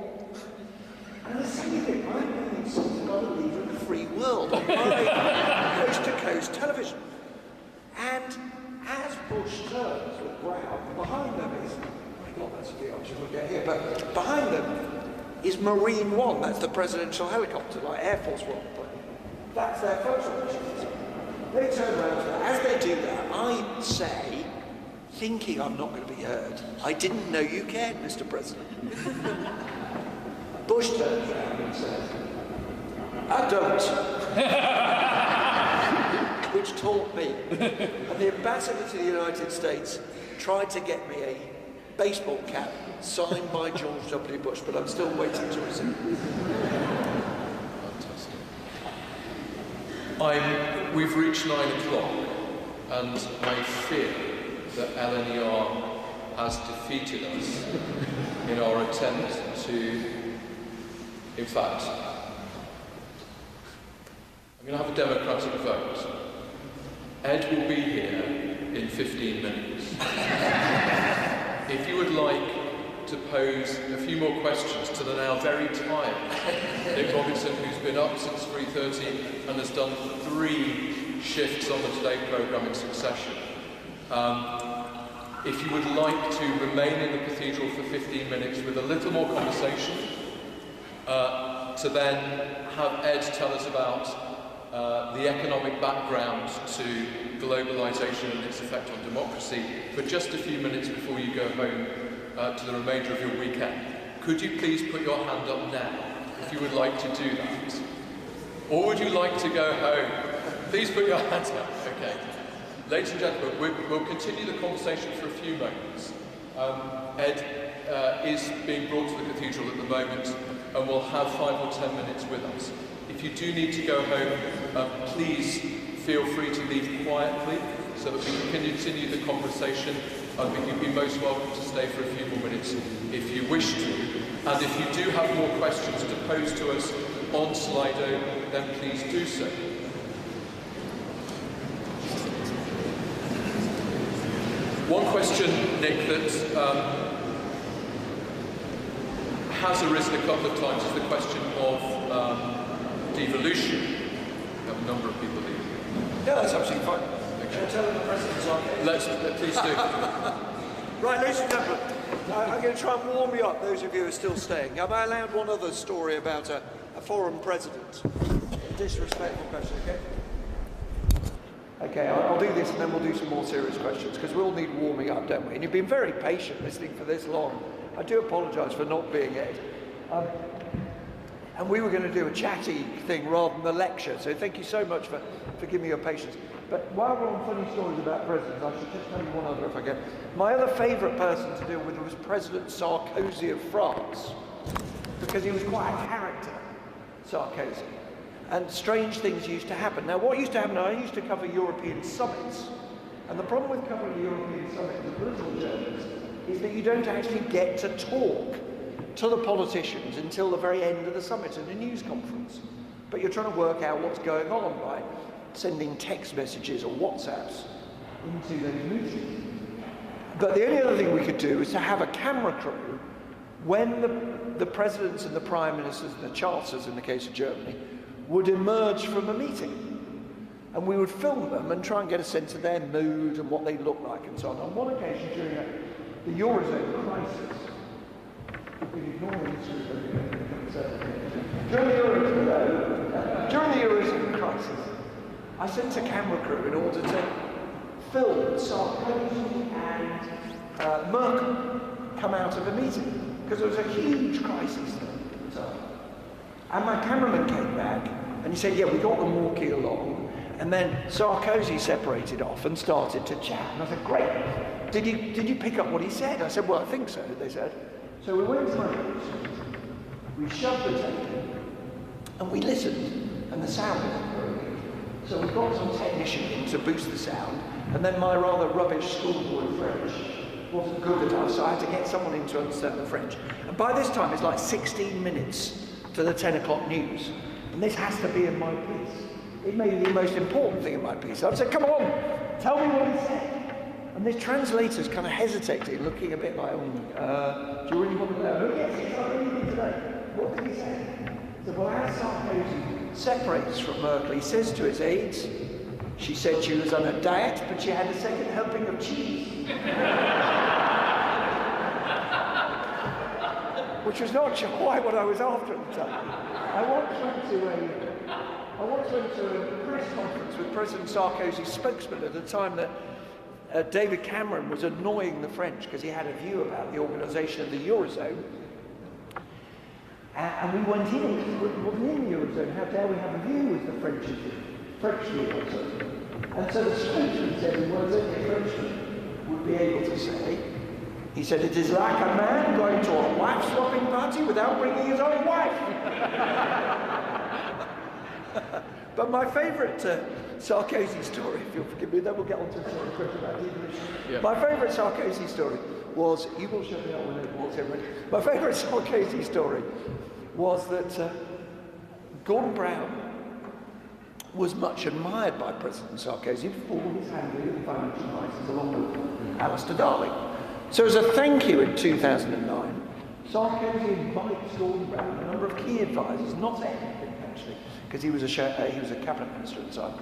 And the same thing, I'm doing something I believe in the free world. I'm buying coast-to-coast television. And as Bush turns with Brown, behind them is, that's the option we'll get here, but behind them is Marine One. That's the presidential helicopter, like Air Force One. That's their photo. They turn around, as they do that, I say, thinking I'm not going to be heard, "I didn't know you cared, Mr. President." Bush turns around and says, "I don't." Which taught me. And the ambassador to the United States tried to get me a baseball cap signed by George W. Bush, but I'm still waiting to receive it. We've reached 9 o'clock, and I fear that LNER has defeated us in our attempt to, in fact, I'm going to have a democratic vote. Ed will be here in 15 minutes. If you would like to pose a few more questions to the now very tired Nick Robinson, who's been up since 3:30 and has done 3 shifts on the Today programme in succession, if you would like to remain in the cathedral for 15 minutes with a little more conversation, to then have Ed tell us about the economic background to globalisation and its effect on democracy for just a few minutes before you go home to the remainder of your weekend. Could you please put your hand up now if you would like to do that? Or would you like to go home? Please put your hands up. Okay. Ladies and gentlemen, we'll continue the conversation for a few moments. Ed is being brought to the cathedral at the moment and will have 5 or 10 minutes with us. If you do need to go home, please feel free to leave quietly so that we can continue the conversation. But you'd be most welcome to stay for a few more minutes if you wish to. And if you do have more questions to pose to us on Slido, then please do so. One question, Nick, that has arisen a couple of times is the question of devolution. We have a number of people leaving. Yeah, that's absolutely fine. Okay. Tell them the president's on. Please do. Right, ladies and gentlemen, I'm going to try and warm you up, those of you who are still staying. Am I allowed one other story about a foreign president? A disrespectful question, okay? Okay, I'll do this and then we'll do some more serious questions, because we all need warming up, don't we? And you've been very patient listening for this long. I do apologise for not being Ed. And we were going to do a chatty thing rather than a lecture, so thank you so much for giving me your patience. But while we're on funny stories about presidents, I should just tell you one other if I can. My other favourite person to deal with was President Sarkozy of France, because he was quite a character, Sarkozy. And strange things used to happen. Now, what used to happen, I used to cover European summits. And the problem with covering European summits as political journalists is that you don't actually get to talk to the politicians until the very end of the summit at a news conference. But you're trying to work out what's going on by sending text messages or WhatsApps into those meetings. But the only other thing we could do is to have a camera crew when the presidents and the prime ministers and the chancellors, in the case of Germany, would emerge from a meeting. And we would film them and try and get a sense of their mood and what they look like and so on. On one occasion during the Eurozone crisis, during the Eurozone crisis, I sent a camera crew in order to film Sarkozy and Merkel come out of a meeting, because there was a huge crisis there. And my cameraman came back and he said, yeah, we got them walking along. And then Sarkozy separated off and started to chat. And I said, great. Did you pick up what he said? I said, well, I think so, they said. So we went to my house, we shoved the tape in, and we listened, and the sound wasn't very good. So we got some technician in to boost the sound, and then my rather rubbish schoolboy French wasn't good enough, so I had to get someone in to understand the French. And by this time, it's like 16 minutes to the 10 o'clock news, and this has to be in my piece. It may be the most important thing in my piece. I said, come on, tell me what he said. And this translator's kind of hesitating, looking a bit like, do you really want to know? Oh, yes, I really need to know. What did he say? He said, well, as Sarkozy separates from Merkel, he says to his aides, she said she was on a diet, but she had a second helping of cheese. Which was not quite what I was after at the time. I once went to a press conference with President Sarkozy's spokesman at a time that David Cameron was annoying the French because he had a view about the organisation of the Eurozone. And we went in, it wasn't in the Eurozone, how dare we have a view with the French Eurozone. And so the spokesman said, in words only a Frenchman would be able to say, he said, it is like a man going to a wife-swapping party without bringing his own wife. But my favourite Sarkozy story, if you'll forgive me, then we'll get on to the question about devolution. Yeah. My favourite Sarkozy story was, you will shut me up when it walks in, my favourite Sarkozy story was that Gordon Brown was much admired by President Sarkozy for his handling of the financial crisis along with Alistair Darling. So as a thank you in 2009, Sarkozy invites Gordon Brown, a number of key advisors, not everything actually, because he was a cabinet minister at the time,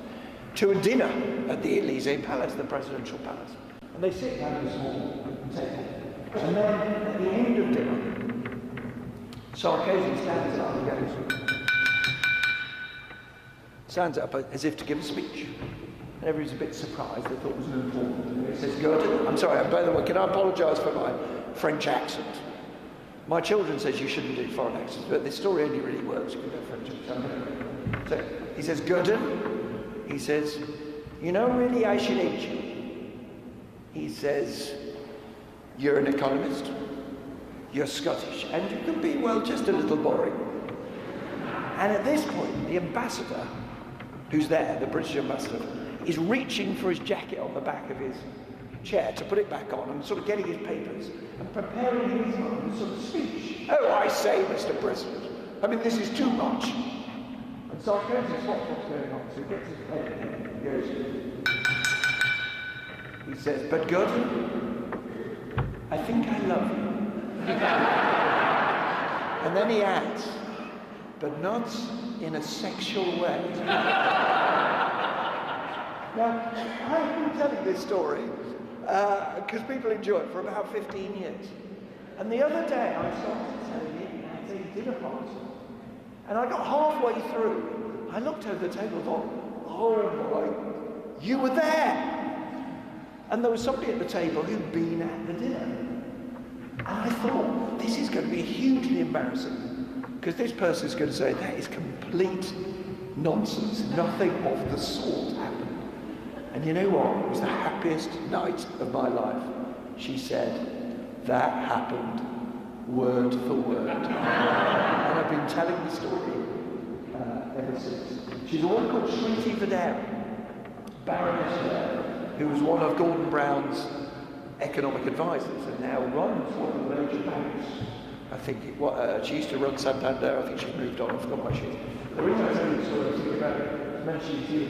to a dinner at the Élysée Palace, the presidential palace. And they sit down at a small table. And then at the end of dinner, Sarkozy stands up and stands up as if to give a speech. And everybody's a bit surprised. They thought it was an important. He says, good. I'm sorry, by the way, can I apologise for my French accent? My children says you shouldn't do foreign accents, but this story only really works if you know French accent. So he says, Gordon. He says, you know, really, I should hate you. He says, you're an economist, you're Scottish, and you could be, well, just a little boring. And at this point, the ambassador, who's there, the British ambassador, is reaching for his jacket on the back of his chair to put it back on and sort of getting his papers and preparing his own sort of speech. Oh, I say, Mr. President, I mean, this is too much. And Sarkozy spots what's going on, so he gets his paper and goes, he says, but Gordon, I think I love you. And then he adds, but not in a sexual way. Now, I've been telling this story because people enjoy it for about 15 years. And the other day I started telling it at a dinner party. And I got halfway through. I looked over the table and thought, oh my, you were there. And there was somebody at the table who'd been at the dinner. And I thought, this is going to be hugely embarrassing. Because this person's going to say, that is complete nonsense. Nothing of the sort happened. And you know what? It was the happiest night of my life. She said, that happened word for word. And I've been telling the story ever since. She's a woman called Shriti Vadera, Baroness Vadera, who was one of Gordon Brown's economic advisors and now runs one of the major banks. I think she used to run Santander. I think she's moved on. I forgot why she is. The reason I say this story is about mentioning to you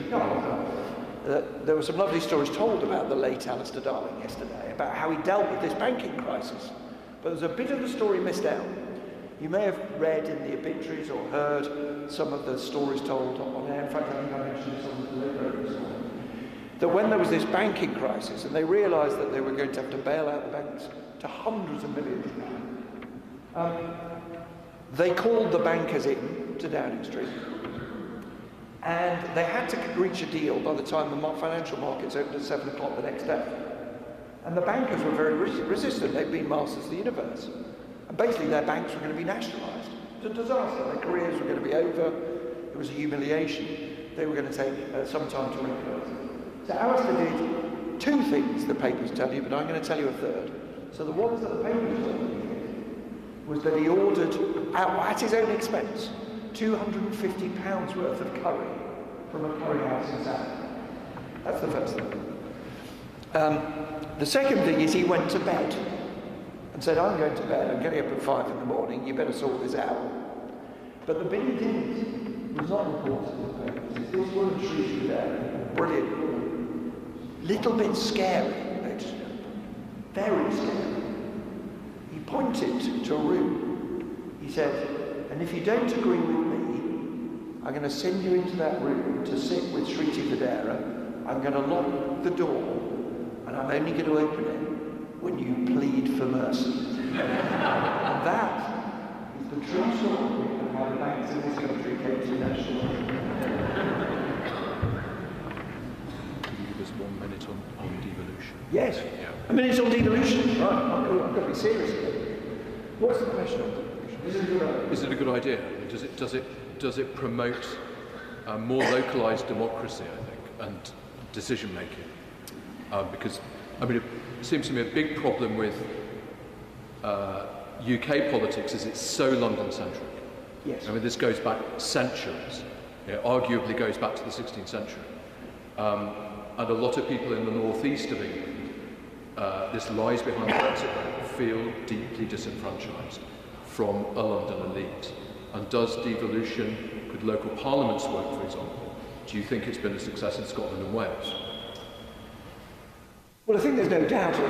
there were some lovely stories told about the late Alistair Darling yesterday, about how he dealt with this banking crisis. But there's a bit of the story missed out. You may have read in the obituaries or heard some of the stories told on air. In fact, I think I mentioned this on the delivery this morning. That when there was this banking crisis and they realised that they were going to have to bail out the banks to hundreds of millions of pounds, they called the bankers in to Downing Street. And they had to reach a deal by the time the financial markets opened at 7 o'clock the next day. And the bankers were very resistant. They'd been masters of the universe. And basically their banks were going to be nationalised. It was a disaster. Their careers were going to be over. It was a humiliation. They were going to take some time to recover. So Alistair did two things the papers tell you, but I'm going to tell you a third. So the ones that the papers told you was that he ordered, at his own expense, £250 worth of curry from a curry house in South. That's the first thing. The second thing is he went to bed and said, I'm going to bed, I'm getting up at 5 in the morning, you better sort this out. But the bit he didn't was not reported in the papers. This woman Shriti there, brilliant woman, little bit scary, ladies and gentlemen, very scary. He pointed to a room. He said, and if you don't agree with me, I'm going to send you into that room to sit with Shriti Vadera. I'm going to lock the door, and I'm only going to open it when you plead for mercy. And that is the true story of how the banks in this country came to national. Can you give us 1 minute on devolution? Yes. Yeah. A minute on devolution. Right, I've got to be serious again. What's the question on devolution? Is it a good idea? Does it promote a more localised democracy, I think, and decision making? Because I mean, it seems to me a big problem with UK politics is it's so London-centric. Yes. I mean, this goes back centuries. Arguably goes back to the 16th century, and a lot of people in the northeast of England, this lies behind the Brexit vote, feel deeply disenfranchised from a London elite. And does devolution, could local parliaments work, for example? Do you think it's been a success in Scotland and Wales? Well, I think there's no doubt. I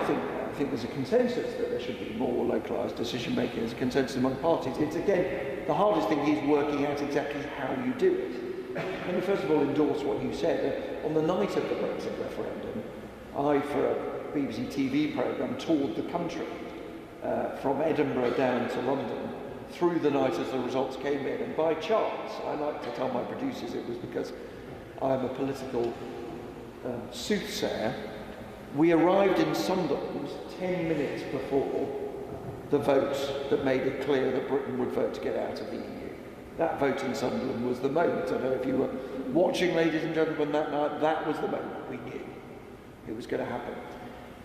think there's a consensus that there should be more localised decision making. There's a consensus among parties. It's again, the hardest thing is working out exactly how you do it. Let me first of all endorse what you said. On the night of the Brexit referendum, I, for BBC TV programme toured the country from Edinburgh down to London through the night as the results came in. And by chance, I like to tell my producers it was because I'm a political soothsayer, we arrived in Sunderland 10 minutes before the vote that made it clear that Britain would vote to get out of the EU. That vote in Sunderland was the moment. I don't know if you were watching, ladies and gentlemen, that night. That was the moment we knew it was going to happen.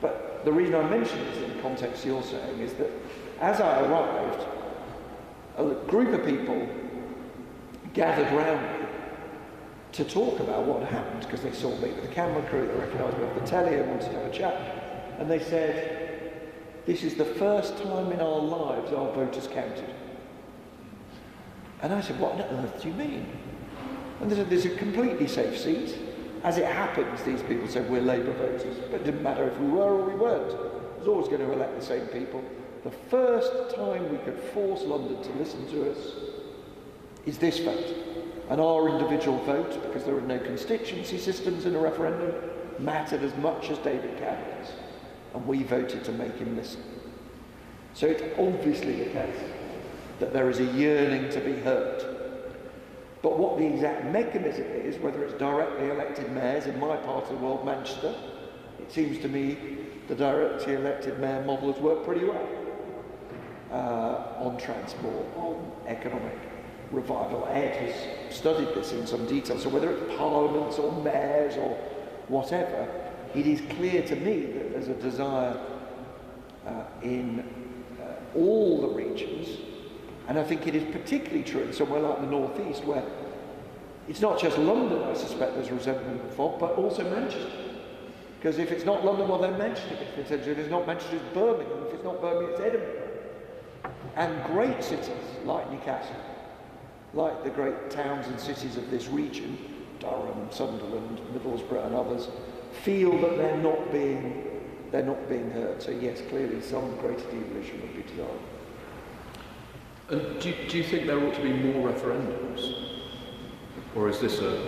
But the reason I mention this in the context you're saying is that as I arrived, a group of people gathered round me to talk about what had happened, because they saw me with the camera crew, they recognised me off the telly and wanted to have a chat. And they said, this is the first time in our lives our vote is counted. And I said, what on earth do you mean? And they said, there's a completely safe seat. As it happens, these people said, we're Labour voters. But it didn't matter if we were or we weren't. It was always going to elect the same people. The first time we could force London to listen to us is this vote. And our individual vote, because there are no constituency systems in a referendum, mattered as much as David Cameron's. And we voted to make him listen. So it's obviously the case that there is a yearning to be heard. But what the exact mechanism is, whether it's directly elected mayors, in my part of the world, Manchester, it seems to me the directly elected mayor model has worked pretty well on transport, on economic revival. Ed has studied this in some detail, so whether it's parliaments or mayors or whatever, it is clear to me that there's a desire in all the regions. And I think it is particularly true in somewhere like the North East, where it's not just London, I suspect there's resentment for, but also Manchester. Because if it's not London, well then Manchester. If it's not Manchester, it's Birmingham. If it's not Birmingham, it's Edinburgh. And great cities like Newcastle, like the great towns and cities of this region, Durham, Sunderland, Middlesbrough and others, feel that they're not being heard. So yes, clearly some greater devolution would be desired. And do you think there ought to be more referendums? Or is this a...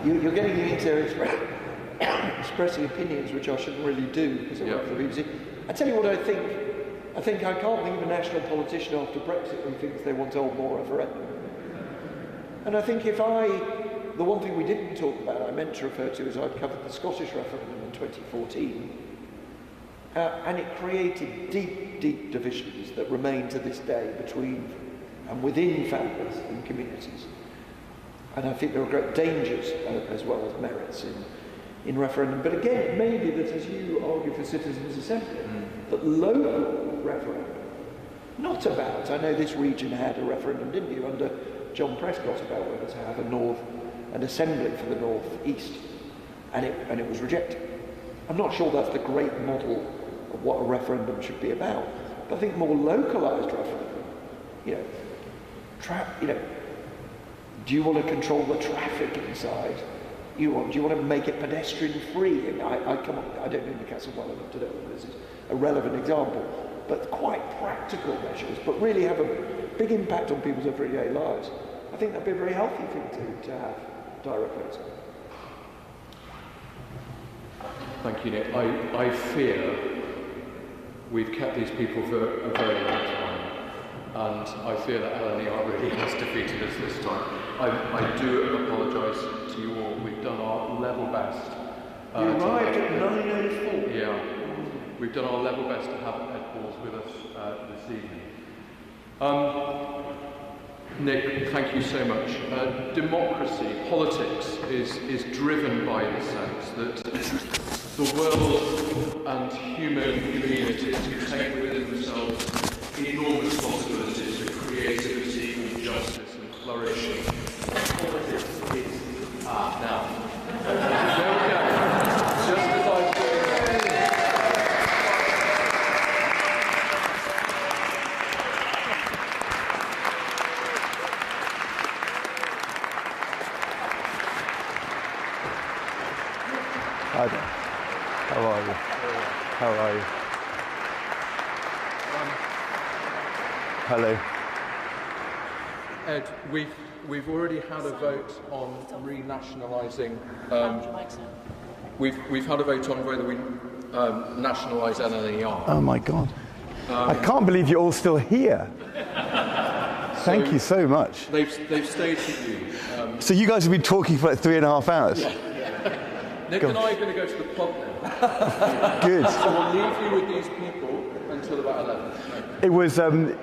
You're getting me into expressing opinions which I shouldn't really do because I work for the BBC. I tell you what I think. I think I can't think of a national politician after Brexit who thinks they want to hold more referendum. And I think the one thing we didn't talk about, I meant to refer to, is I'd covered the Scottish referendum in 2014. And it created deep, deep divisions that remain to this day between and within families and communities. And I think there are great dangers as well as merits in referendum. But again, it may be that, as you argue for Citizens' Assembly, that local referendum, not about, I know this region had a referendum, didn't you, under John Prescott about whether to have an assembly for the North East, and it was rejected. I'm not sure that's the great model of what a referendum should be about, but I think more localised referendum, do you want to control the traffic inside? Do you want to make it pedestrian free? And I don't know Newcastle well enough to know whether this is a relevant example, but quite practical measures, but really have a big impact on people's everyday lives. I think that'd be a very healthy thing to have direct voting. Thank you, Nick. I fear we've kept these people for a very long time, and I fear that LNER really has defeated us this time. I do apologise to you all. We've done our level best. You arrived at 9:04. Yeah. We've done our level best to have Ed Balls with us this evening. Nick, thank you so much. Democracy, politics, is driven by the sense that the world and human communities contain within themselves enormous possibilities of creativity and justice and flourishing. Politics is now. There we go. Just as I was doing Hi there. How are you? How are you? Hello. Ed, we've already had a vote on renationalising We've had a vote on whether we nationalise NNER. Oh my God. I can't believe you're all still here. Thank you so much. They've stayed with you. So you guys have been talking for like 3.5 hours? Yeah. Nick and I are going to go to the pub now. Good. So we'll leave you with these people until about 11.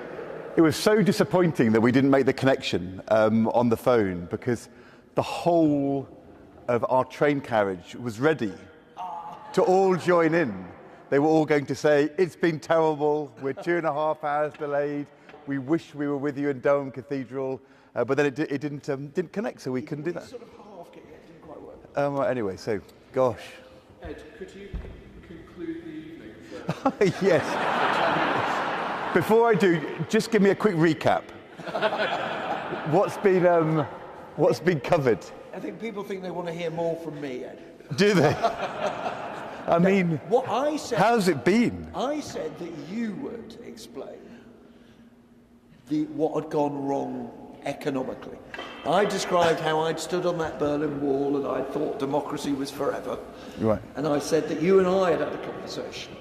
It was so disappointing that we didn't make the connection on the phone, because the whole of our train carriage was ready to all join in. They were all going to say, it's been terrible, we're 2.5 hours delayed, we wish we were with you in Durham Cathedral, but then it didn't connect, so we couldn't do that. Sort of half getting it, didn't quite work. Anyway, so, gosh. Ed, could you conclude the evening? Yes. Before I do, just give me a quick recap. What's been covered? I think people think they want to hear more from me, Ed. Do they? I mean, What I said, how's it been? I said that you would explain what had gone wrong economically. I described how I'd stood on that Berlin Wall and I thought democracy was forever. Right. And I said that you and I had a conversation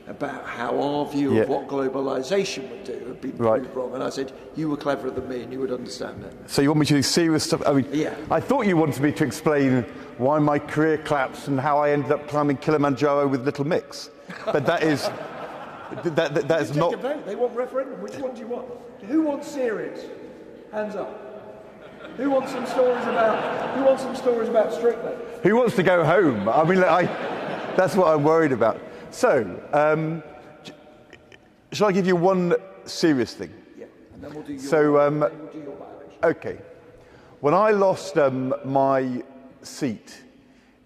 about how our view of what globalisation would do had been proved wrong. And I said, you were cleverer than me and you would understand it. So you want me to do serious stuff? I mean, Yeah. I thought you wanted me to explain why my career collapsed and how I ended up climbing Kilimanjaro with Little Mix. But that is, that is not... Take a vote. They want referendum. Which one do you want? Who wants Syrians? Hands up. Who wants some stories about Strickland? Who wants to go home? I mean, that's what I'm worried about. So, shall I give you one serious thing? Yeah, and then we'll do your, by-election. Okay. When I lost my seat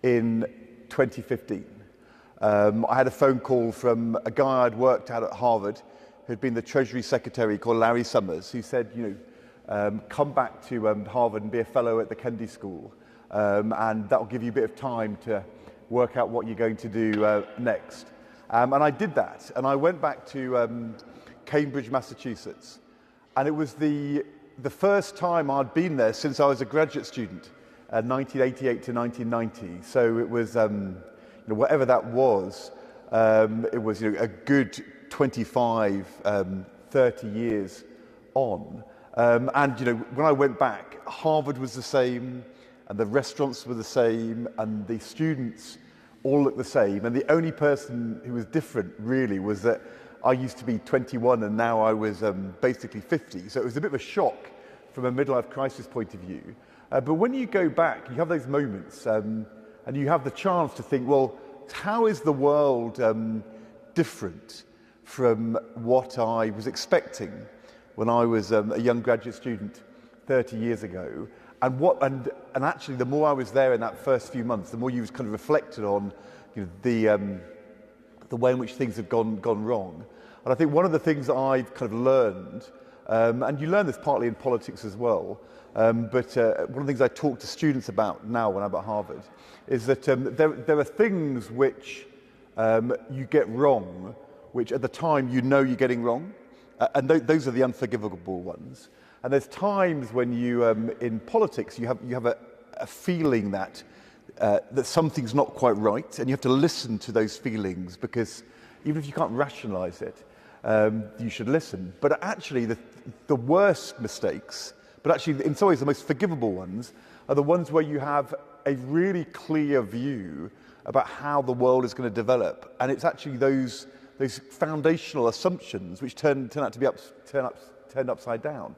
in 2015, I had a phone call from a guy I'd worked at Harvard, who'd been the Treasury Secretary, called Larry Summers, who said, come back to Harvard and be a fellow at the Kennedy School, and that'll give you a bit of time to work out what you're going to do next. And I did that, and I went back to Cambridge, Massachusetts, and it was the first time I'd been there since I was a graduate student, 1988 to 1990. So it was, whatever that was, it was a good 25, 30 years on. And when I went back, Harvard was the same, and the restaurants were the same, and the students all looked the same. And the only person who was different, really, was that I used to be 21 and now I was basically 50. So it was a bit of a shock from a midlife crisis point of view. But when you go back, you have those moments, and you have the chance to think, well, how is the world different from what I was expecting when I was a young graduate student 30 years ago? And actually, the more I was there in that first few months, the more you kind of reflected on the way in which things had gone wrong. And I think one of the things that I've kind of learned, and you learn this partly in politics as well, but one of the things I talk to students about now when I'm at Harvard is that there are things which you get wrong, which at the time you're getting wrong, and those are the unforgivable ones. And there's times when you, in politics, you have a feeling that something's not quite right, and you have to listen to those feelings, because even if you can't rationalise it, you should listen. But actually, the worst mistakes, but actually in some ways the most forgivable ones, are the ones where you have a really clear view about how the world is going to develop, and it's actually those foundational assumptions which turn out to be turned upside down.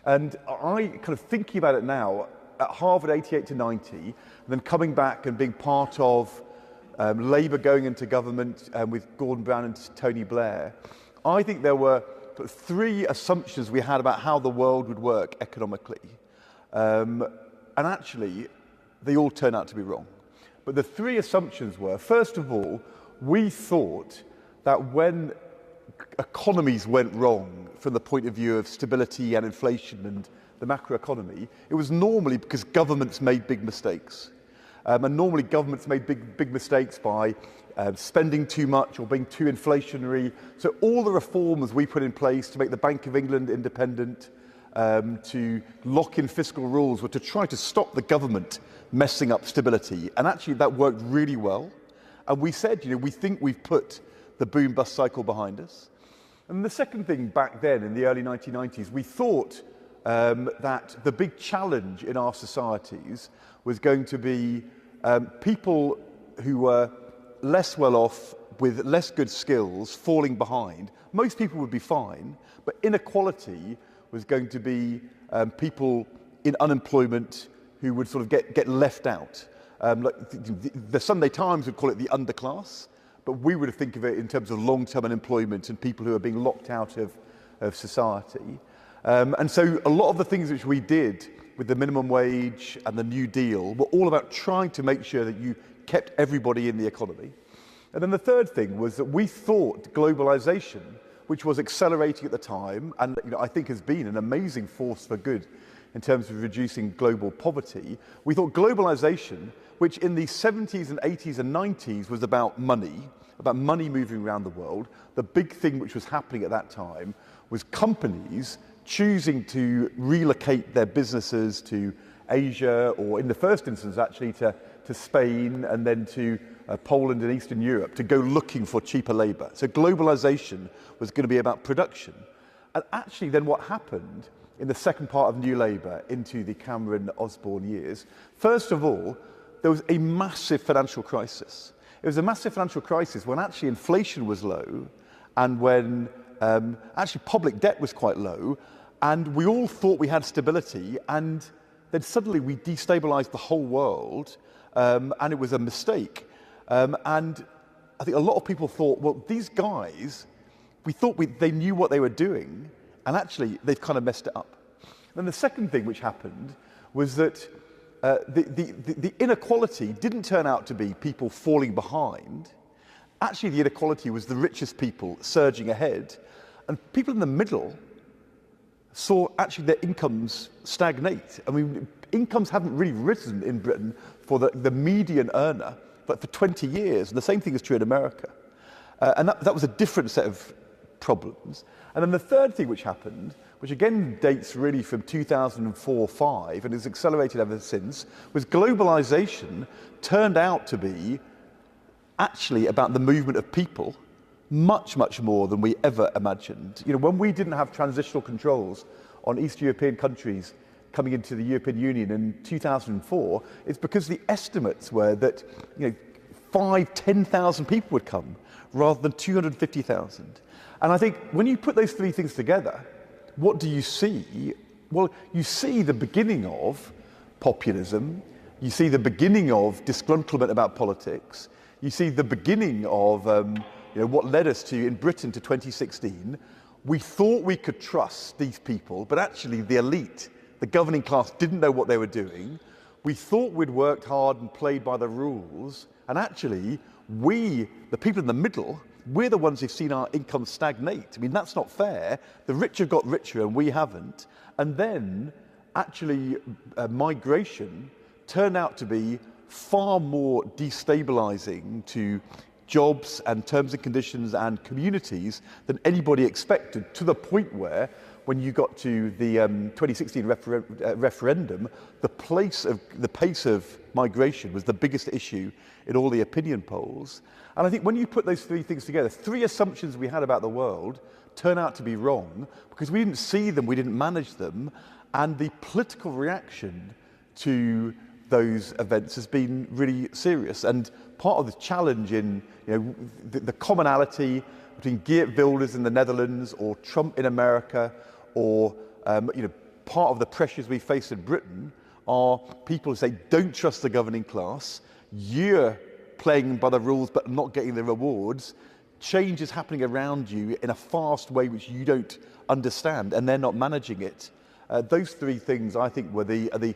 And I kind of thinking about it now, at Harvard 88 to 90, and then coming back and being part of Labour going into government with Gordon Brown and Tony Blair, I think there were 3 assumptions we had about how the world would work economically. And actually, they all turned out to be wrong. But the 3 assumptions were, first of all, we thought that when economies went wrong from the point of view of stability and inflation and the macroeconomy, it was normally because governments made big mistakes. And normally governments made big mistakes by spending too much or being too inflationary. So all the reforms we put in place to make the Bank of England independent, to lock in fiscal rules were to try to stop the government messing up stability. And actually that worked really well. And we said, we think we've put the boom-bust cycle behind us. And the second thing back then, in the early 1990s, we thought that the big challenge in our societies was going to be people who were less well off, with less good skills, falling behind. Most people would be fine, but inequality was going to be people in unemployment who would sort of get left out. The Sunday Times would call it the underclass, but we would think of it in terms of long-term unemployment and people who are being locked out of society. And so a lot of the things which we did with the minimum wage and the New Deal were all about trying to make sure that you kept everybody in the economy. And then the third thing was that we thought globalization, which was accelerating at the time, and I think has been an amazing force for good in terms of reducing global poverty, we thought globalization, which in the 70s and 80s and 90s was about money moving around the world, the big thing which was happening at that time was companies choosing to relocate their businesses to Asia, or in the first instance actually to Spain and then to Poland and Eastern Europe, to go looking for cheaper labour. So globalisation was going to be about production. And actually then what happened in the second part of New Labour into the Cameron-Osborne years, first of all, there was a massive financial crisis. It was a massive financial crisis when actually inflation was low and when actually public debt was quite low, and we all thought we had stability, and then suddenly we destabilised the whole world, and it was a mistake. And I think a lot of people thought, well, these guys, we thought they knew what they were doing, and actually they've kind of messed it up. Then the second thing which happened was that the inequality didn't turn out to be people falling behind. Actually, the inequality was the richest people surging ahead, and people in the middle saw actually their incomes stagnate. I mean, incomes haven't really risen in Britain for the median earner, but for 20 years, and the same thing is true in America. And that was a different set of problems. And then the third thing which happened, which again dates really from 2004-05 and has accelerated ever since, was globalization turned out to be actually about the movement of people, much, much more than we ever imagined. When we didn't have transitional controls on East European countries coming into the European Union in 2004, it's because the estimates were that 5,000-10,000 people would come rather than 250,000. And I think when you put those three things together, what do you see? Well, you see the beginning of populism, you see the beginning of disgruntlement about politics, you see the beginning of what led us to, in Britain, to 2016. We thought we could trust these people, but actually the elite, the governing class, didn't know what they were doing. We thought we'd worked hard and played by the rules, and actually we, the people in the middle, we're the ones who've seen our income stagnate. I mean, that's not fair. The rich have got richer and we haven't. And then actually migration turned out to be far more destabilizing to jobs and terms and conditions and communities than anybody expected, to the point where when you got to the 2016 referendum, the pace of migration was the biggest issue in all the opinion polls. And I think when you put those three things together, three assumptions we had about the world turn out to be wrong because we didn't see them, we didn't manage them, and the political reaction to those events has been really serious. And part of the challenge in the commonality between Geert Wilders in the Netherlands or Trump in America, or part of the pressures we face in Britain are people who say, don't trust the governing class, you're playing by the rules but not getting the rewards, change is happening around you in a fast way which you don't understand, and they're not managing it. Those three things, I think, were the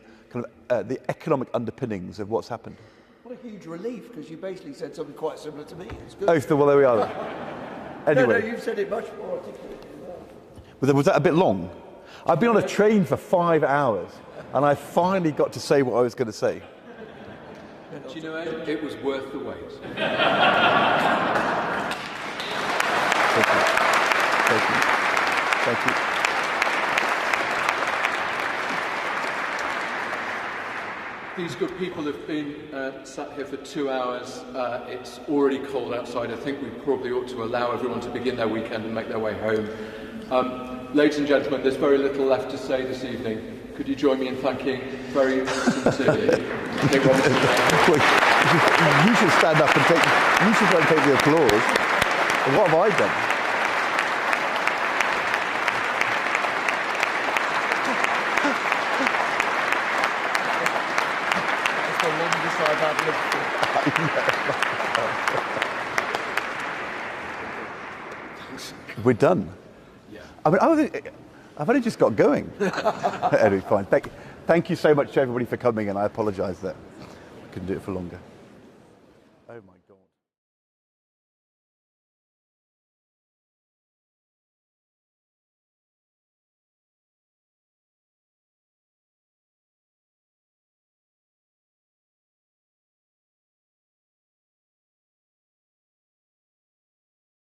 economic underpinnings of what's happened. What a huge relief, because you basically said something quite similar to me. It's good. Oh, well, there we are. Anyway. No, you've said it much more articulately. Was that a bit long? I've been on a train for 5 hours, and I finally got to say what I was going to say. Do you know, Ed, it was worth the wait. Thank you. Thank you. Thank you. These good people have been sat here for 2 hours. It's already cold outside. I think we probably ought to allow everyone to begin their weekend and make their way home. Ladies and gentlemen, there's very little left to say this evening. Could you join me in thanking very sincerely Nick Robinson? You should stand up and take the applause. What have I done? We're done. Yeah. I mean, I've only just got going. Anyway, fine. Thank you so much to everybody for coming, and I apologise that I couldn't do it for longer.